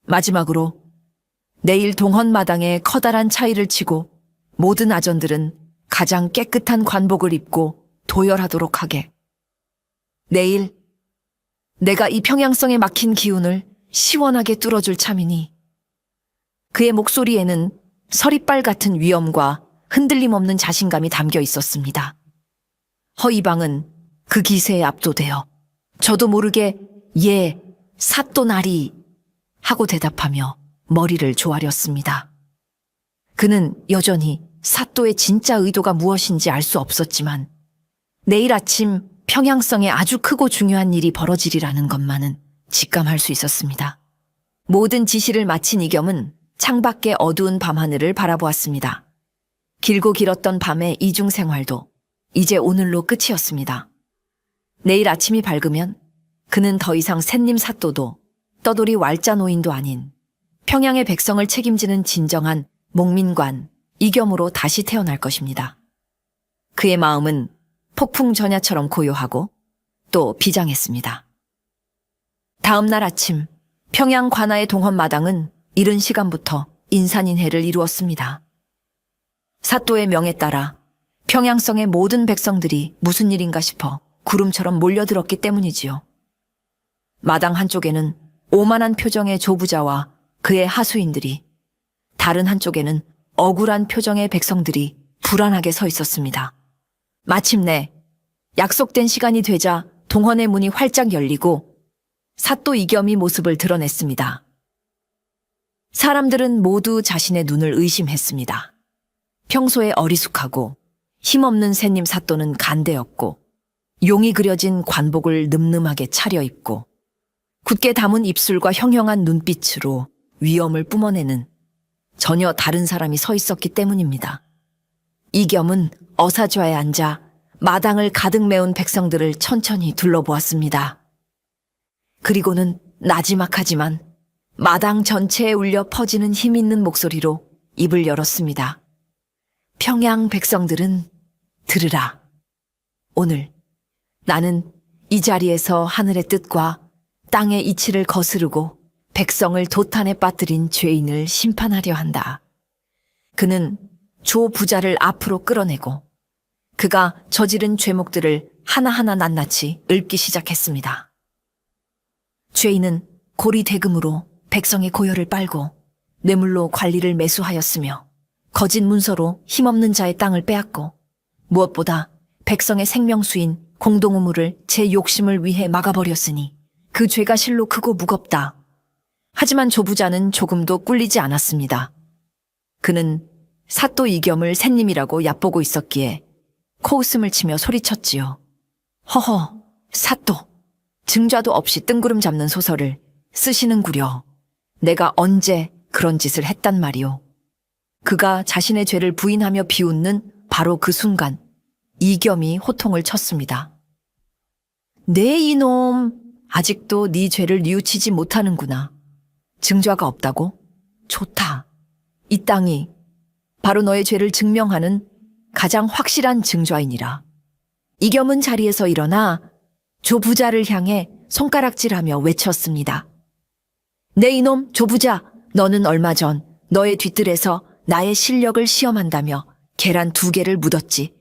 마지막으로 내일 동헌마당에 커다란 차이를 치고 모든 아전들은 가장 깨끗한 관복을 입고 도열하도록 하게. 내일 내가 이 평양성에 막힌 기운을 시원하게 뚫어줄 참이니. 그의 목소리에는 서리빨 같은 위엄과 흔들림 없는 자신감이 담겨 있었습니다. 허 이방은 그 기세에 압도되어 저도 모르게 예, 사또 나리 하고 대답하며 머리를 조아렸습니다. 그는 여전히 사또의 진짜 의도가 무엇인지 알 수 없었지만 내일 아침 평양성에 아주 크고 중요한 일이 벌어지리라는 것만은 직감할 수 있었습니다. 모든 지시를 마친 이겸은 창밖의 어두운 밤하늘을 바라보았습니다. 길고 길었던 밤의 이중 생활도 이제 오늘로 끝이었습니다. 내일 아침이 밝으면 그는 더 이상 샌님 사또도 떠돌이 왈자 노인도 아닌 평양의 백성을 책임지는 진정한 목민관 이겸으로 다시 태어날 것입니다. 그의 마음은 폭풍 전야처럼 고요하고 또 비장했습니다. 다음 날 아침 평양 관아의 동헌마당은 이른 시간부터 인산인해를 이루었습니다. 사또의 명에 따라 평양성의 모든 백성들이 무슨 일인가 싶어 구름처럼 몰려들었기 때문이지요. 마당 한쪽에는 오만한 표정의 조부자와 그의 하수인들이, 다른 한쪽에는 억울한 표정의 백성들이 불안하게 서 있었습니다. 마침내 약속된 시간이 되자 동헌의 문이 활짝 열리고 사또 이겸이 모습을 드러냈습니다. 사람들은 모두 자신의 눈을 의심했습니다. 평소에 어리숙하고 힘없는 샌님 사또는 간대였고 용이 그려진 관복을 늠름하게 차려입고 굳게 담은 입술과 형형한 눈빛으로 위엄을 뿜어내는 전혀 다른 사람이 서 있었기 때문입니다. 이겸은 어사좌에 앉아 마당을 가득 메운 백성들을 천천히 둘러보았습니다. 그리고는 나지막하지만 마당 전체에 울려 퍼지는 힘 있는 목소리로 입을 열었습니다. 평양 백성들은 들으라. 오늘 나는 이 자리에서 하늘의 뜻과 땅의 이치를 거스르고 백성을 도탄에 빠뜨린 죄인을 심판하려 한다. 그는 조 부자를 앞으로 끌어내고 그가 저지른 죄목들을 하나하나 낱낱이 읊기 시작했습니다. 죄인은 고리 대금으로 백성의 고열을 빨고 뇌물로 관리를 매수하였으며 거짓 문서로 힘없는 자의 땅을 빼앗고 무엇보다 백성의 생명수인 공동우물을 제 욕심을 위해 막아버렸으니 그 죄가 실로 크고 무겁다. 하지만 조부자는 조금도 꿀리지 않았습니다. 그는 사또 이겸을 샌님이라고 얕보고 있었기에 코웃음을 치며 소리쳤지요. 허허, 사또, 증좌도 없이 뜬구름 잡는 소설을 쓰시는구려. 내가 언제 그런 짓을 했단 말이오. 그가 자신의 죄를 부인하며 비웃는 바로 그 순간 이겸이 호통을 쳤습니다. 네 이놈, 아직도 네 죄를 뉘우치지 못하는구나. 증좌가 없다고? 좋다. 이 땅이 바로 너의 죄를 증명하는 가장 확실한 증좌이니라. 이겸은 자리에서 일어나 조부자를 향해 손가락질하며 외쳤습니다. 네 이놈 조부자, 너는 얼마 전 너의 뒤뜰에서 나의 실력을 시험한다며 계란 2개를 묻었지.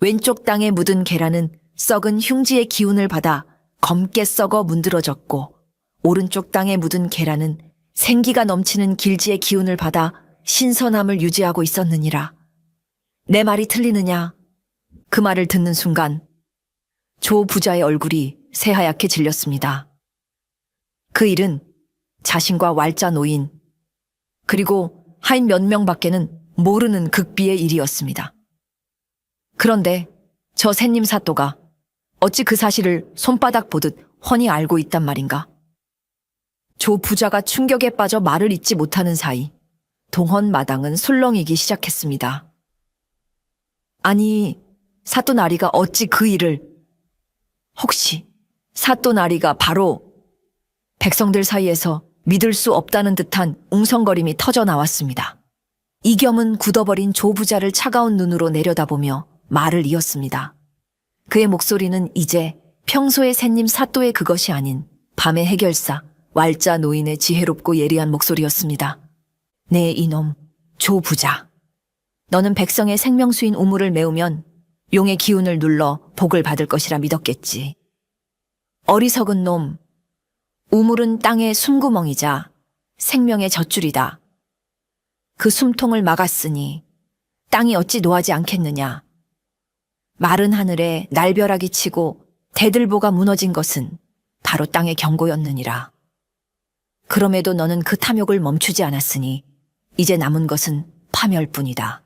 왼쪽 땅에 묻은 계란은 썩은 흉지의 기운을 받아 검게 썩어 문드러졌고 오른쪽 땅에 묻은 계란은 생기가 넘치는 길지의 기운을 받아 신선함을 유지하고 있었느니라. 내 말이 틀리느냐? 그 말을 듣는 순간 조 부자의 얼굴이 새하얗게 질렸습니다. 그 일은 자신과 왈자 노인 그리고 하인 몇 명밖에는 모르는 극비의 일이었습니다. 그런데 저 샌님 사또가 어찌 그 사실을 손바닥 보듯 훤히 알고 있단 말인가? 조 부자가 충격에 빠져 말을 잇지 못하는 사이 동헌 마당은 술렁이기 시작했습니다. 아니, 사또 나리가 어찌 그 일을... 혹시 사또 나리가 바로... 백성들 사이에서 믿을 수 없다는 듯한 웅성거림이 터져 나왔습니다. 이겸은 굳어버린 조 부자를 차가운 눈으로 내려다보며 말을 이었습니다. 그의 목소리는 이제 평소의 샌님 사또의 그것이 아닌 밤의 해결사, 왈자 노인의 지혜롭고 예리한 목소리였습니다. 네 이놈, 조 부자. 너는 백성의 생명수인 우물을 메우면 용의 기운을 눌러 복을 받을 것이라 믿었겠지. 어리석은 놈, 우물은 땅의 숨구멍이자 생명의 젖줄이다. 그 숨통을 막았으니 땅이 어찌 노하지 않겠느냐. 마른 하늘에 날벼락이 치고 대들보가 무너진 것은 바로 땅의 경고였느니라. 그럼에도 너는 그 탐욕을 멈추지 않았으니 이제 남은 것은 파멸뿐이다.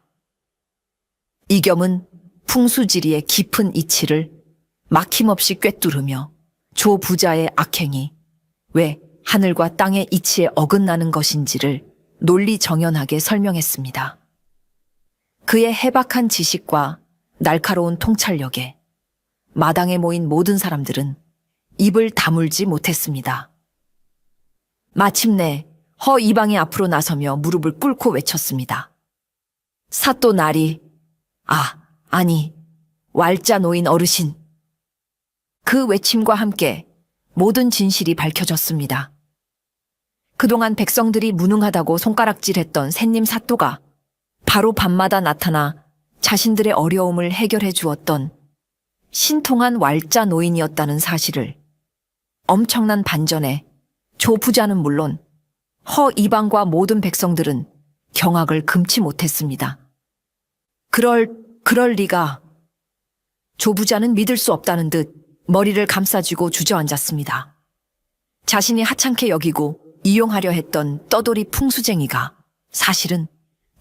이겸은 풍수지리의 깊은 이치를 막힘없이 꿰뚫으며 조 부자의 악행이 왜 하늘과 땅의 이치에 어긋나는 것인지를 논리정연하게 설명했습니다. 그의 해박한 지식과 날카로운 통찰력에 마당에 모인 모든 사람들은 입을 다물지 못했습니다. 마침내 허 이방이 앞으로 나서며 무릎을 꿇고 외쳤습니다. 사또 나리, 아니, 왈자 노인 어르신. 그 외침과 함께 모든 진실이 밝혀졌습니다. 그동안 백성들이 무능하다고 손가락질했던 샌님 사또가 바로 밤마다 나타나 자신들의 어려움을 해결해 주었던 신통한 왈자 노인이었다는 사실을 엄청난 반전에 조 부자는 물론 허 이방과 모든 백성들은 경악을 금치 못했습니다. 그럴 리가. 조 부자는 믿을 수 없다는 듯 머리를 감싸쥐고 주저앉았습니다. 자신이 하찮게 여기고 이용하려 했던 떠돌이 풍수쟁이가 사실은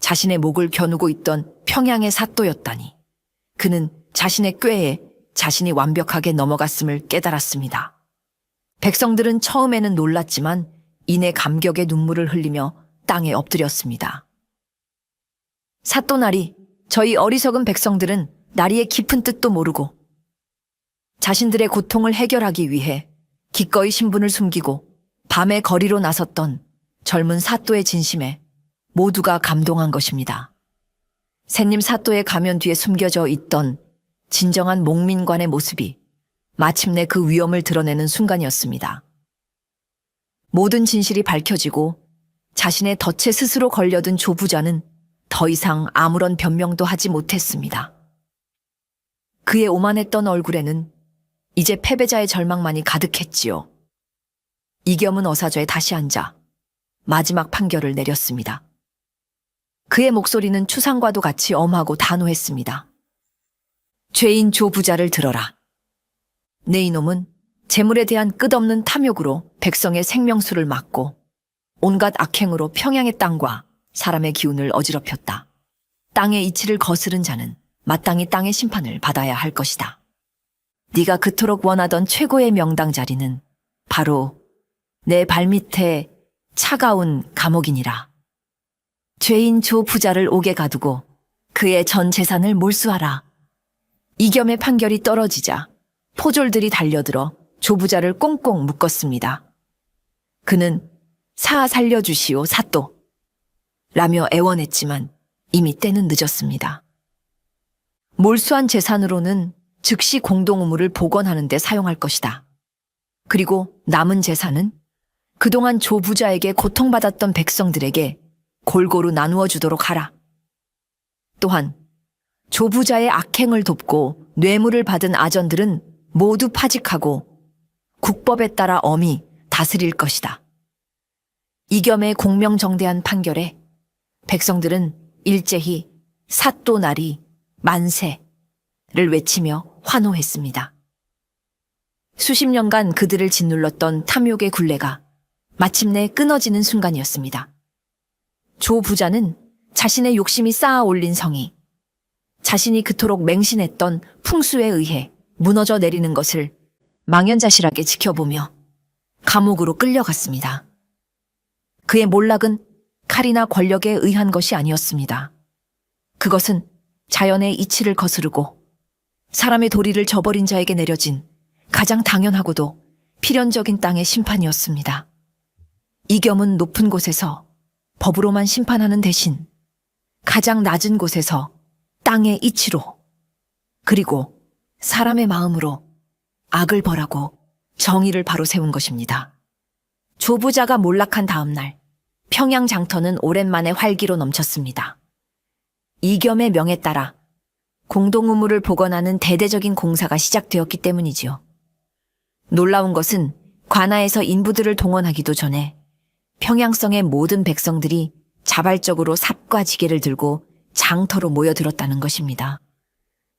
자신의 목을 겨누고 있던 평양의 사또였다니. 그는 자신의 꾀에 자신이 완벽하게 넘어갔음을 깨달았습니다. 백성들은 처음에는 놀랐지만 이내 감격의 눈물을 흘리며 땅에 엎드렸습니다. 사또 나리, 저희 어리석은 백성들은 나리의 깊은 뜻도 모르고 자신들의 고통을 해결하기 위해 기꺼이 신분을 숨기고 밤에 거리로 나섰던 젊은 사또의 진심에 모두가 감동한 것입니다. 샌님 사또의 가면 뒤에 숨겨져 있던 진정한 목민관의 모습이 마침내 그 위엄을 드러내는 순간이었습니다. 모든 진실이 밝혀지고 자신의 덫에 스스로 걸려든 조 부자는 더 이상 아무런 변명도 하지 못했습니다. 그의 오만했던 얼굴에는 이제 패배자의 절망만이 가득했지요. 이겸은 어사저에 다시 앉아 마지막 판결을 내렸습니다. 그의 목소리는 추상과도 같이 엄하고 단호했습니다. 죄인 조 부자를 들어라. 내 이놈은 재물에 대한 끝없는 탐욕으로 백성의 생명수를 막고 온갖 악행으로 평양의 땅과 사람의 기운을 어지럽혔다. 땅의 이치를 거스른 자는 마땅히 땅의 심판을 받아야 할 것이다. 네가 그토록 원하던 최고의 명당 자리는 바로 내 발밑에 차가운 감옥이니라. 죄인 조 부자를 옥에 가두고 그의 전 재산을 몰수하라. 이겸의 판결이 떨어지자 포졸들이 달려들어 조 부자를 꽁꽁 묶었습니다. 그는 사 살려주시오 사또 라며 애원했지만 이미 때는 늦었습니다. 몰수한 재산으로는 즉시 공동우물을 복원하는 데 사용할 것이다. 그리고 남은 재산은 그동안 조 부자에게 고통받았던 백성들에게 골고루 나누어 주도록 하라. 또한 조 부자의 악행을 돕고 뇌물을 받은 아전들은 모두 파직하고 국법에 따라 엄히 다스릴 것이다. 이겸의 공명정대한 판결에 백성들은 일제히 사또나리 만세를 외치며 환호했습니다. 수십 년간 그들을 짓눌렀던 탐욕의 굴레가 마침내 끊어지는 순간이었습니다. 조 부자는 자신의 욕심이 쌓아 올린 성이 자신이 그토록 맹신했던 풍수에 의해 무너져 내리는 것을 망연자실하게 지켜보며 감옥으로 끌려갔습니다. 그의 몰락은 칼이나 권력에 의한 것이 아니었습니다. 그것은 자연의 이치를 거스르고 사람의 도리를 저버린 자에게 내려진 가장 당연하고도 필연적인 땅의 심판이었습니다. 이겸은 높은 곳에서 법으로만 심판하는 대신 가장 낮은 곳에서 땅의 이치로 그리고 사람의 마음으로 악을 벌하고 정의를 바로 세운 것입니다. 조부자가 몰락한 다음 날 평양 장터는 오랜만에 활기로 넘쳤습니다. 이겸의 명에 따라 공동우물을 복원하는 대대적인 공사가 시작되었기 때문이지요. 놀라운 것은 관아에서 인부들을 동원하기도 전에 평양성의 모든 백성들이 자발적으로 삽과 지게를 들고 장터로 모여들었다는 것입니다.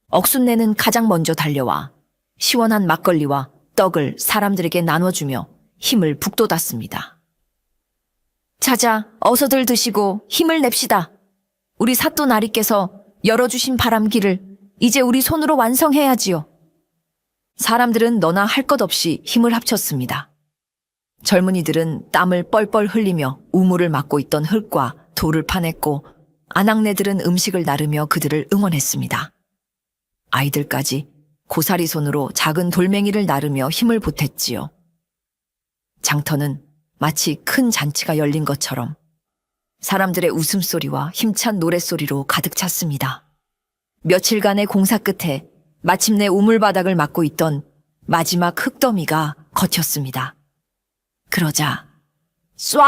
억순내는 가장 먼저 달려와 시원한 막걸리와 떡을 사람들에게 나눠주며 힘을 북돋았습니다. 자자, 어서들 드시고 힘을 냅시다. 우리 사또 나리께서 열어주신 바람길을 이제 우리 손으로 완성해야지요. 사람들은 너나 할 것 없이 힘을 합쳤습니다. 젊은이들은 땀을 뻘뻘 흘리며 우물을 막고 있던 흙과 돌을 파냈고 아낙네들은 음식을 나르며 그들을 응원했습니다. 아이들까지 고사리 손으로 작은 돌멩이를 나르며 힘을 보탰지요. 장터는 마치 큰 잔치가 열린 것처럼 사람들의 웃음소리와 힘찬 노랫소리로 가득 찼습니다. 며칠간의 공사 끝에 마침내 우물바닥을 막고 있던 마지막 흙더미가 걷혔습니다. 그러자 쏴!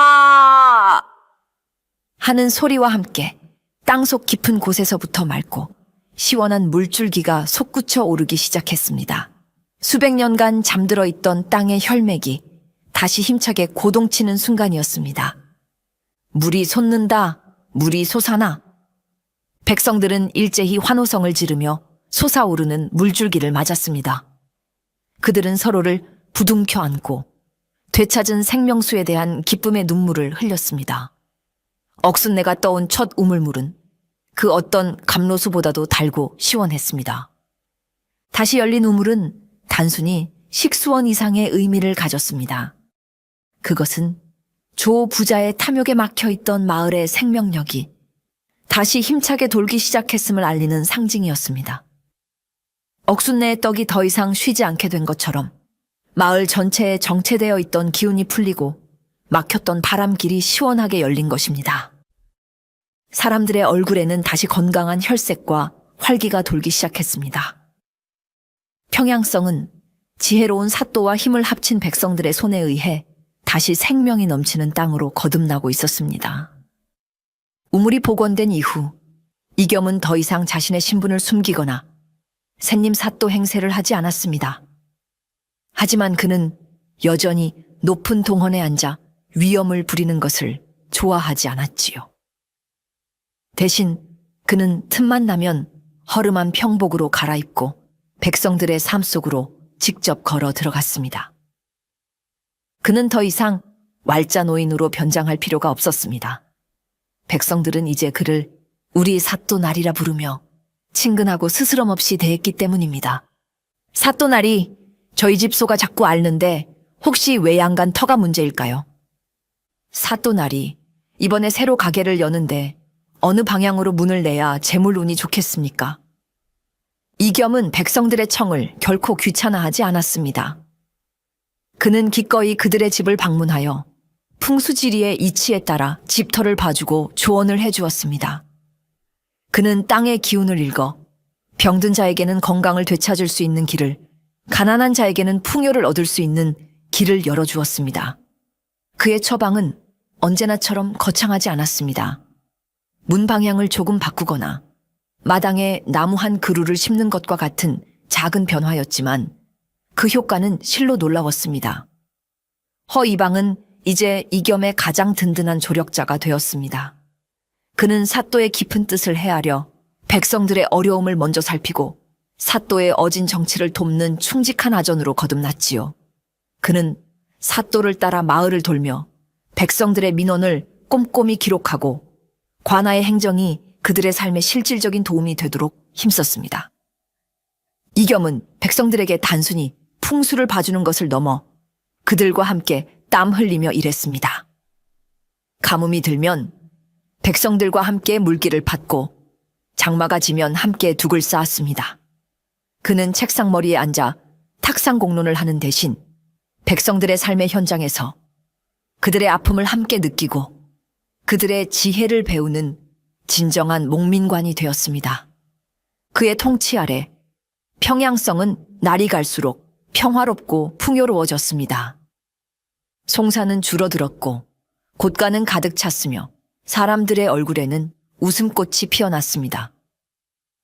하는 소리와 함께 땅속 깊은 곳에서부터 맑고 시원한 물줄기가 솟구쳐 오르기 시작했습니다. 수백 년간 잠들어 있던 땅의 혈맥이 다시 힘차게 고동치는 순간이었습니다. 물이 솟는다, 물이 솟아나. 백성들은 일제히 환호성을 지르며 솟아오르는 물줄기를 맞았습니다. 그들은 서로를 부둥켜 안고 되찾은 생명수에 대한 기쁨의 눈물을 흘렸습니다. 억순내가 떠온 첫 우물물은 그 어떤 감로수보다도 달고 시원했습니다. 다시 열린 우물은 단순히 식수원 이상의 의미를 가졌습니다. 그것은 조 부자의 탐욕에 막혀있던 마을의 생명력이 다시 힘차게 돌기 시작했음을 알리는 상징이었습니다. 억순내의 떡이 더 이상 쉬지 않게 된 것처럼 마을 전체에 정체되어 있던 기운이 풀리고 막혔던 바람길이 시원하게 열린 것입니다. 사람들의 얼굴에는 다시 건강한 혈색과 활기가 돌기 시작했습니다. 평양성은 지혜로운 사또와 힘을 합친 백성들의 손에 의해 다시 생명이 넘치는 땅으로 거듭나고 있었습니다. 우물이 복원된 이후 이겸은 더 이상 자신의 신분을 숨기거나 샌님 사또 행세를 하지 않았습니다. 하지만 그는 여전히 높은 동헌에 앉아 위엄을 부리는 것을 좋아하지 않았지요. 대신 그는 틈만 나면 허름한 평복으로 갈아입고 백성들의 삶 속으로 직접 걸어 들어갔습니다. 그는 더 이상 왈자 노인으로 변장할 필요가 없었습니다. 백성들은 이제 그를 우리 사또나리라 부르며 친근하고 스스럼 없이 대했기 때문입니다. 사또나리, 저희 집 소가 자꾸 앓는데 혹시 외양간 터가 문제일까요? 사또나리, 이번에 새로 가게를 여는데 어느 방향으로 문을 내야 재물운이 좋겠습니까? 이겸은 백성들의 청을 결코 귀찮아하지 않았습니다. 그는 기꺼이 그들의 집을 방문하여 풍수지리의 이치에 따라 집터를 봐주고 조언을 해주었습니다. 그는 땅의 기운을 읽어 병든 자에게는 건강을 되찾을 수 있는 길을, 가난한 자에게는 풍요를 얻을 수 있는 길을 열어주었습니다. 그의 처방은 언제나처럼 거창하지 않았습니다. 문 방향을 조금 바꾸거나 마당에 나무 한 그루를 심는 것과 같은 작은 변화였지만 그 효과는 실로 놀라웠습니다. 허이방은 이제 이겸의 가장 든든한 조력자가 되었습니다. 그는 사또의 깊은 뜻을 헤아려 백성들의 어려움을 먼저 살피고 사또의 어진 정치를 돕는 충직한 아전으로 거듭났지요. 그는 사또를 따라 마을을 돌며 백성들의 민원을 꼼꼼히 기록하고 관아의 행정이 그들의 삶에 실질적인 도움이 되도록 힘썼습니다. 이겸은 백성들에게 단순히 풍수를 봐주는 것을 넘어 그들과 함께 땀 흘리며 일했습니다. 가뭄이 들면 백성들과 함께 물기를 팠고 장마가 지면 함께 둑을 쌓았습니다. 그는 책상머리에 앉아 탁상공론을 하는 대신 백성들의 삶의 현장에서 그들의 아픔을 함께 느끼고 그들의 지혜를 배우는 진정한 목민관이 되었습니다. 그의 통치 아래 평양성은 날이 갈수록 평화롭고 풍요로워졌습니다. 송사는 줄어들었고 곳간은 가득 찼으며 사람들의 얼굴에는 웃음꽃이 피어났습니다.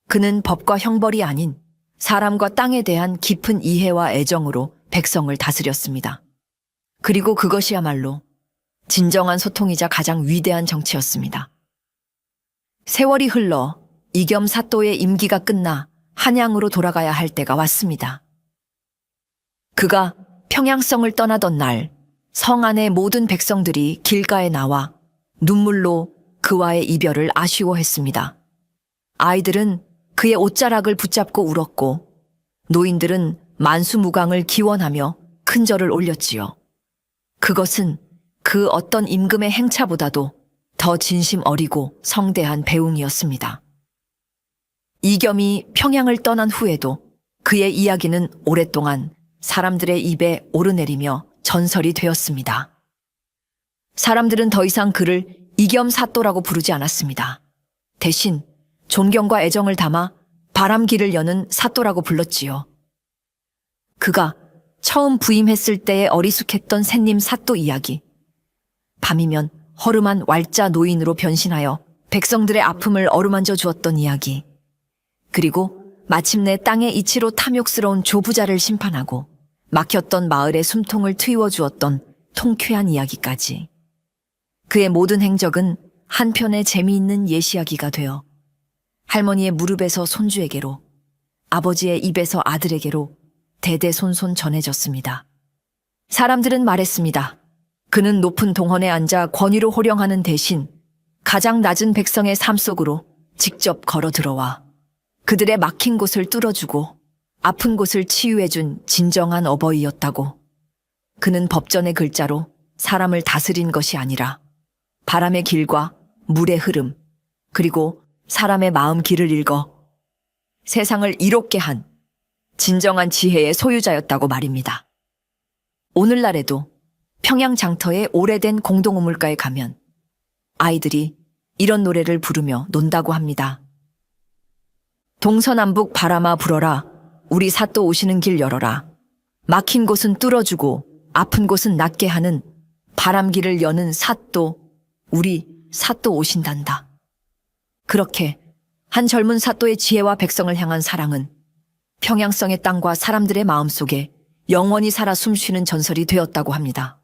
그는 법과 형벌이 아닌 사람과 땅에 대한 깊은 이해와 애정으로 백성을 다스렸습니다. 그리고 그것이야말로 진정한 소통이자 가장 위대한 정치였습니다. 세월이 흘러 이겸 사또의 임기가 끝나 한양으로 돌아가야 할 때가 왔습니다. 그가 평양성을 떠나던 날, 성 안의 모든 백성들이 길가에 나와 눈물로 그와의 이별을 아쉬워했습니다. 아이들은 그의 옷자락을 붙잡고 울었고 노인들은 만수무강을 기원하며 큰 절을 올렸지요. 그것은 그 어떤 임금의 행차보다도 더 진심 어리고 성대한 배웅이었습니다. 이겸이 평양을 떠난 후에도 그의 이야기는 오랫동안 사람들의 입에 오르내리며 전설이 되었습니다. 사람들은 더 이상 그를 이겸 사또라고 부르지 않았습니다. 대신 존경과 애정을 담아 바람길을 여는 사또라고 불렀지요. 그가 처음 부임했을 때의 어리숙했던 샌님 사또 이야기. 밤이면 허름한 왈자 노인으로 변신하여 백성들의 아픔을 어루만져 주었던 이야기. 그리고 마침내 땅의 이치로 탐욕스러운 조부자를 심판하고 막혔던 마을의 숨통을 트이워 주었던 통쾌한 이야기까지. 그의 모든 행적은 한편의 재미있는 예시이야기가 되어 할머니의 무릎에서 손주에게로, 아버지의 입에서 아들에게로 대대손손 전해졌습니다. 사람들은 말했습니다. 그는 높은 동헌에 앉아 권위로 호령하는 대신 가장 낮은 백성의 삶 속으로 직접 걸어 들어와 그들의 막힌 곳을 뚫어주고 아픈 곳을 치유해준 진정한 어버이였다고. 그는 법전의 글자로 사람을 다스린 것이 아니라 바람의 길과 물의 흐름, 그리고 사람의 마음 길을 읽어 세상을 이롭게 한 진정한 지혜의 소유자였다고 말입니다. 오늘날에도 평양 장터의 오래된 공동우물가에 가면 아이들이 이런 노래를 부르며 논다고 합니다. 동서남북 바람아 불어라, 우리 사또 오시는 길 열어라. 막힌 곳은 뚫어주고 아픈 곳은 낫게 하는 바람길을 여는 사또, 우리 사또 오신단다. 그렇게 한 젊은 사또의 지혜와 백성을 향한 사랑은 평양성의 땅과 사람들의 마음속에 영원히 살아 숨쉬는 전설이 되었다고 합니다.